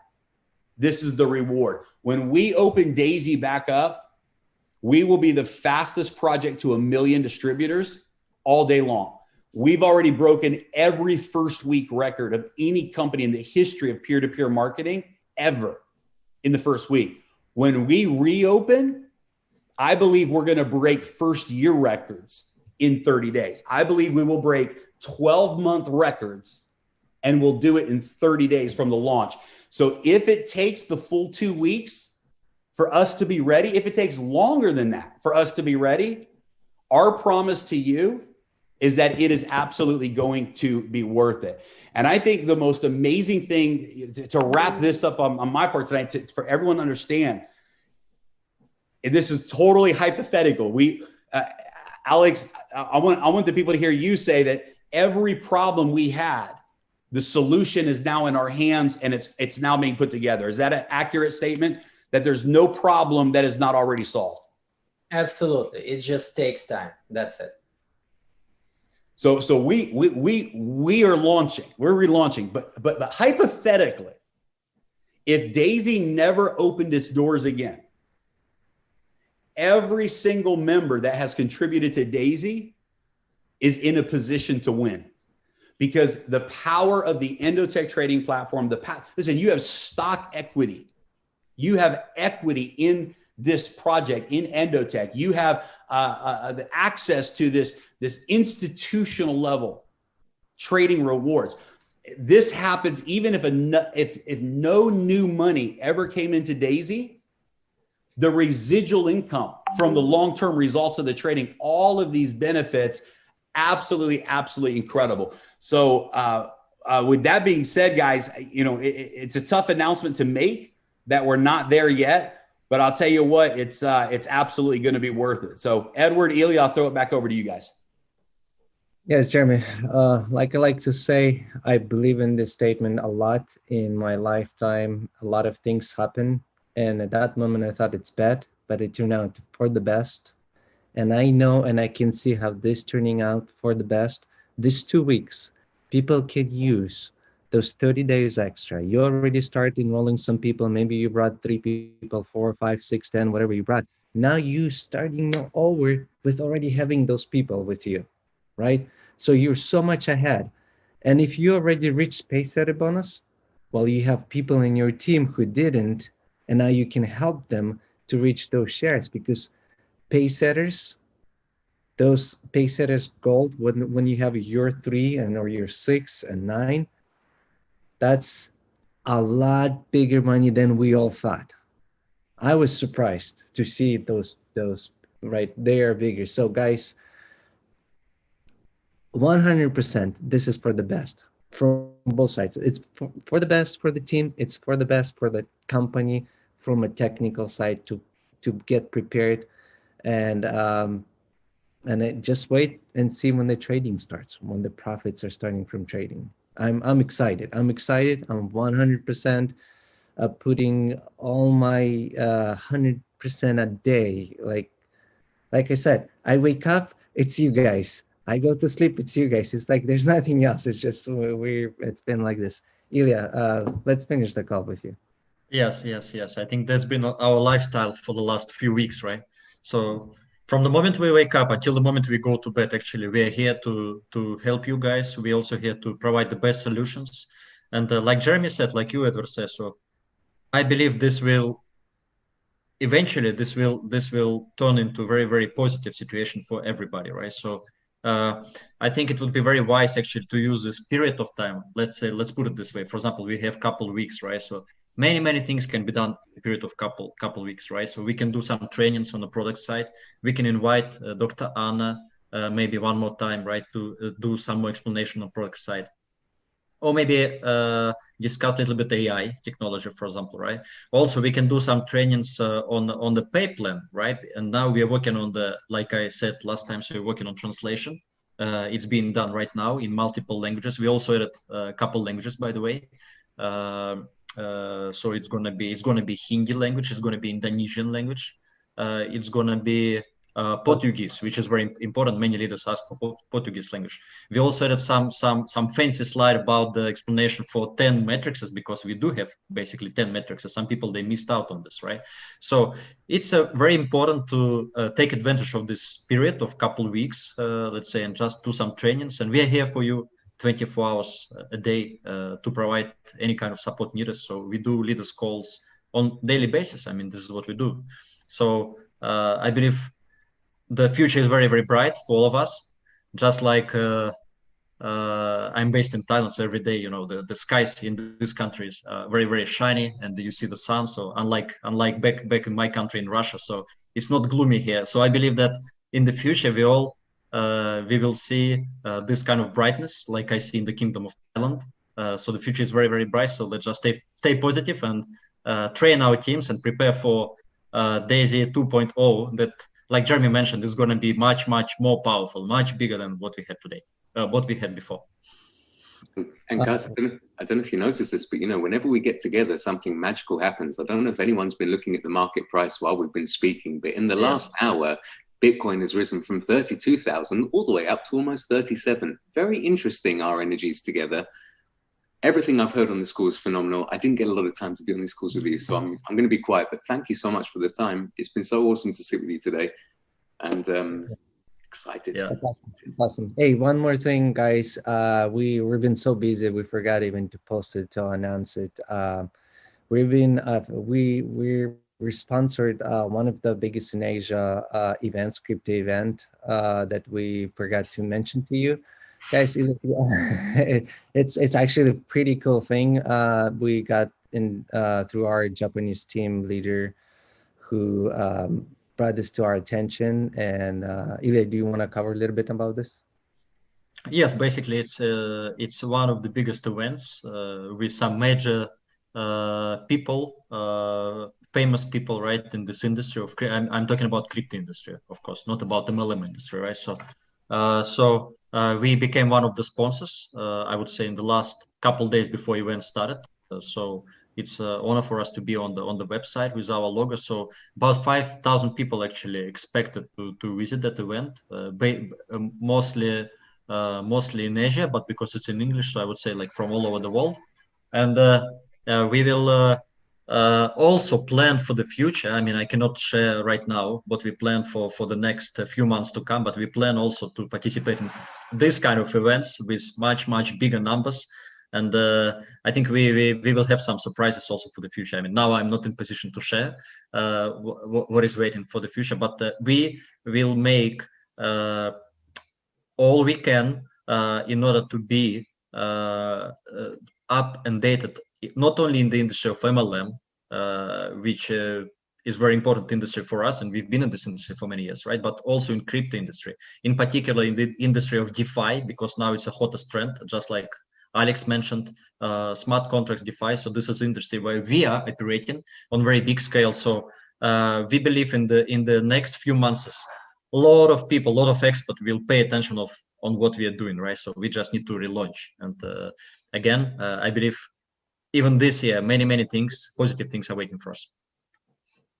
this is the reward. When we open Daisy back up, we will be the fastest project to 1 million distributors all day long. We've already broken every first week record of any company in the history of peer-to-peer marketing ever in the first week. When we reopen, I believe we're going to break first year records in 30 days. I believe we will break 12-month records and we'll do it in 30 days from the launch. So if it takes the full 2 weeks for us to be ready, if it takes longer than that for us to be ready, our promise to you is that it is absolutely going to be worth it. And I think the most amazing thing to wrap this up on my part tonight, for everyone to understand, and this is totally hypothetical. Alex, I want the people to hear you say that every problem we had, the solution is now in our hands and it's now being put together. Is that an accurate statement? That there's no problem that is not already solved? Absolutely. It just takes time. That's it. So we are launching, we're relaunching, but hypothetically, if Daisy never opened its doors again, every single member that has contributed to Daisy is in a position to win, because the power of the Endotech trading platform, listen, you have stock equity. You have equity in this project, in Endotech. You have the access to this institutional level trading rewards. This happens even if no new money ever came into Daisy. The residual income from the long-term results of the trading, all of these benefits, absolutely incredible. So with that being said, guys, it's a tough announcement to make that we're not there yet. But I'll tell you what, it's absolutely going to be worth it. So Edward, Ilya, I'll throw it back over to you guys. Yes, Jeremy, like I like to say, I believe in this statement a lot. In my lifetime, a lot of things happen. And at that moment, I thought it's bad, but it turned out for the best. And I know, and I can see how this turning out for the best. These 2 weeks, people can use those 30 days extra. You already started enrolling some people. Maybe you brought 3 people, 4, 5, 6, 10, whatever you brought. Now you starting over with already having those people with you, right? So you're so much ahead. And if you already reached space setter bonus, well, you have people in your team who didn't, and now you can help them to reach those shares, because pace setters, those pace setters gold, when you have your 3 and or your 6 and 9, that's a lot bigger money than we all thought. I was surprised to see those right. They are bigger. So guys, 100%, this is for the best from both sides. It's for the best for the team. It's for the best for the company from a technical side to get prepared, and just wait and see when the trading starts, when the profits are starting from trading. I'm excited. I'm excited. I'm 100% putting all my 100% a day. Like I said, I wake up, it's you guys. I go to sleep, it's you guys. It's like there's nothing else. It's just it's been like this. Ilya, let's finish the call with you. Yes, yes, yes. I think that's been our lifestyle for the last few weeks, right? So from the moment we wake up until the moment we go to bed, actually, we are here to help you guys. We're also here to provide the best solutions. And like Jeremy said, like you, Edward, says, so I believe this will eventually this will turn into a very, very positive situation for everybody, right? So I think it would be very wise actually to use this period of time. Let's put it this way. For example, we have couple weeks, right? So many things can be done in a period of couple weeks, right? So we can do some trainings on the product side. We can invite Dr. Anna maybe one more time, right, to do some more explanation on product side, or maybe discuss a little bit AI technology, for example, right? Also, we can do some trainings on the pay plan, right? And now we are working on the, like I said last time, so we're working on translation. It's being done right now in multiple languages. We also added a couple languages, by the way. So it's gonna be Hindi language, it's gonna be Indonesian language, it's gonna be Portuguese, which is very important. Many leaders ask for Portuguese language. We also had some fancy slide about the explanation for 10 matrices, because we do have basically 10 matrices. Some people, they missed out on this, right? So it's very important to take advantage of this period of couple weeks, let's say, and just do some trainings. And we are here for you 24 hours a day to provide any kind of support needed. So we do leaders calls on daily basis. I mean, this is what we do. So I believe the future is very, very bright for all of us. Just like I'm based in Thailand, so every day, you know, the skies in this country is very, very shiny, and you see the sun. So unlike back in my country in Russia, so it's not gloomy here. So I believe that in the future we will see this kind of brightness, like I see in the Kingdom of Thailand. So the future is very, very bright. So let's just stay positive and train our teams and prepare for Daisy 2.0 that, like Jeremy mentioned, is going to be much more powerful, much bigger than what we had today, what we had before. And guys, I don't know if you noticed this, but you know, whenever we get together, something magical happens. I don't know if anyone's been looking at the market price while we've been speaking, but in the last hour, Bitcoin has risen from 32,000 all the way up to almost 37. Very interesting, our energies together. Everything I've heard on this call is phenomenal. I didn't get a lot of time to be on these calls with you, so I'm going to be quiet, but thank you so much for the time. It's been so awesome to sit with you today, and excited. Yeah. That's awesome. Hey, one more thing, guys. We've been so busy, we forgot even to post it, to announce it. We've been we're sponsored one of the biggest in Asia events, crypto event that we forgot to mention to you guys. It's actually a pretty cool thing. We got in through our Japanese team leader who brought this to our attention. And Ilya, do you want to cover a little bit about this? Yes, basically it's one of the biggest events with some major people, famous people, right, in this industry of I'm talking about crypto industry, of course, not about the MLM industry, right? So we became one of the sponsors, I would say, in the last couple of days before event started. So it's an honor for us to be on the website with our logo. So about 5,000 people actually expected to visit that event, mostly in Asia, but because it's in English, so I would say like from all over the world. And we will also plan for the future. I mean, I cannot share right now what we plan for the next few months to come, but we plan also to participate in this kind of events with much bigger numbers. And I think we will have some surprises also for the future. I mean, now I'm not in position to share what is waiting for the future, but we will make all we can in order to be up and dated, not only in the industry of MLM, which is very important industry for us, and we've been in this industry for many years, right? But also in crypto industry, in particular in the industry of DeFi, because now it's a hottest trend, just like Alex mentioned, smart contracts, DeFi. So this is industry where we are operating on very big scale. So we believe in the next few months, a lot of people, a lot of experts will pay attention on what we are doing, right? So we just need to relaunch. And again, I believe even this year, many things, positive things are waiting for us.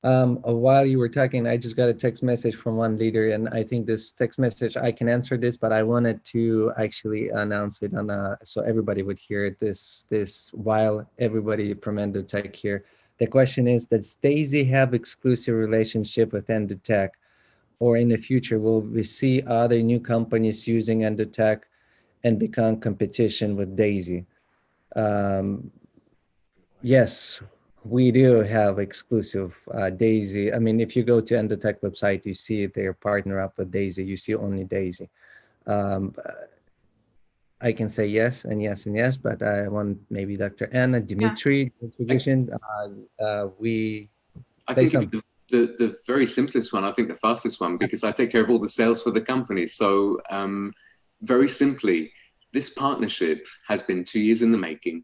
While you were talking, I just got a text message from one leader, and I think this text message, I can answer this, but I wanted to actually announce it on so everybody would hear this while everybody from Endotech here. The question is, does Daisy have exclusive relationship with Endotech? Or in the future, will we see other new companies using Endotech and become competition with Daisy? Yes, we do have exclusive Daisy. I mean, if you go to Endotech website, you see they're partner up with Daisy. You see only Daisy. I can say yes and yes and yes, but I want maybe Dr. Anna, Dimitri, introduction. I can give you the very simplest one, I think the fastest one, because I take care of all the sales for the company. So very simply, this partnership has been 2 years in the making.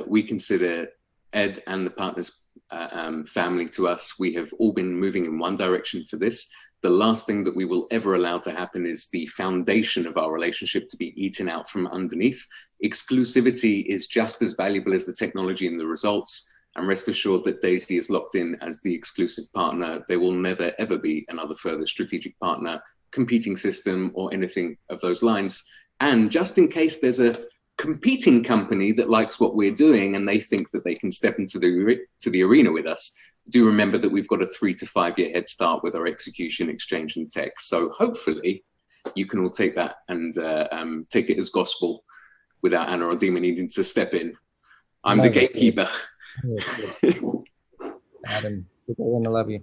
We consider Ed and the partners family to us. We have all been moving in one direction for this. The last thing that we will ever allow to happen is the foundation of our relationship to be eaten out from underneath. Exclusivity is just as valuable as the technology and the results. And rest assured that Daisy is locked in as the exclusive partner. There will never, ever be another further strategic partner, competing system, or anything of those lines. And just in case there's a competing company that likes what we're doing and they think that they can step into the arena with us, do remember that we've got a 3 to 5 year head start with our execution, exchange, and tech. So hopefully you can all take that and take it as gospel without Anna or Dima needing to step in. I'm the gatekeeper. Adam, we're gonna love you.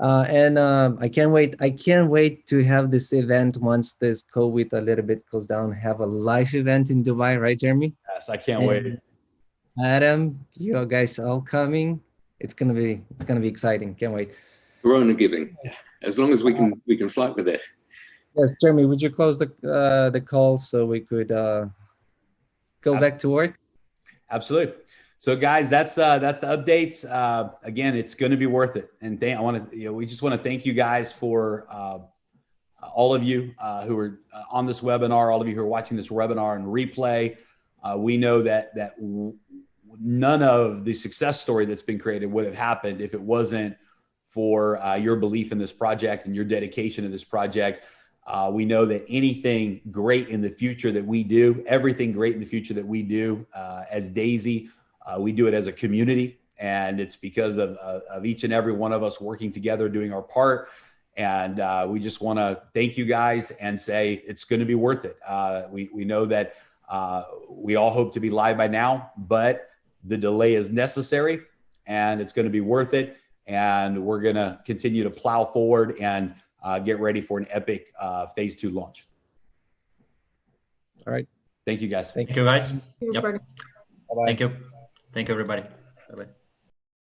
And I can't wait to have this event once this COVID a little bit goes down, have a live event in Dubai, right, Jeremy? Yes, I can't wait. Adam, you guys all coming. It's gonna be exciting. Can't wait. Corona giving. As long as we can fly with it. Yes, Jeremy, would you close the call so we could go back to work? Absolutely. So guys, that's the updates. Again, it's going to be worth it. And we just want to thank you guys for all of you who are on this webinar, all of you who are watching this webinar and replay. We know that none of the success story that's been created would have happened if it wasn't for your belief in this project and your dedication to this project. We know that anything great in the future that we do, everything great in the future that we do as Daisy, we do it as a community, and it's because of each and every one of us working together, doing our part. And we just want to thank you guys and say it's going to be worth it. We know that we all hope to be live by now, but the delay is necessary and it's going to be worth it. And we're going to continue to plow forward and get ready for an epic phase 2 launch. All right. Thank you, guys. Thank you, guys. Yep. Bye-bye. Thank you. Thank you, everybody. Bye-bye.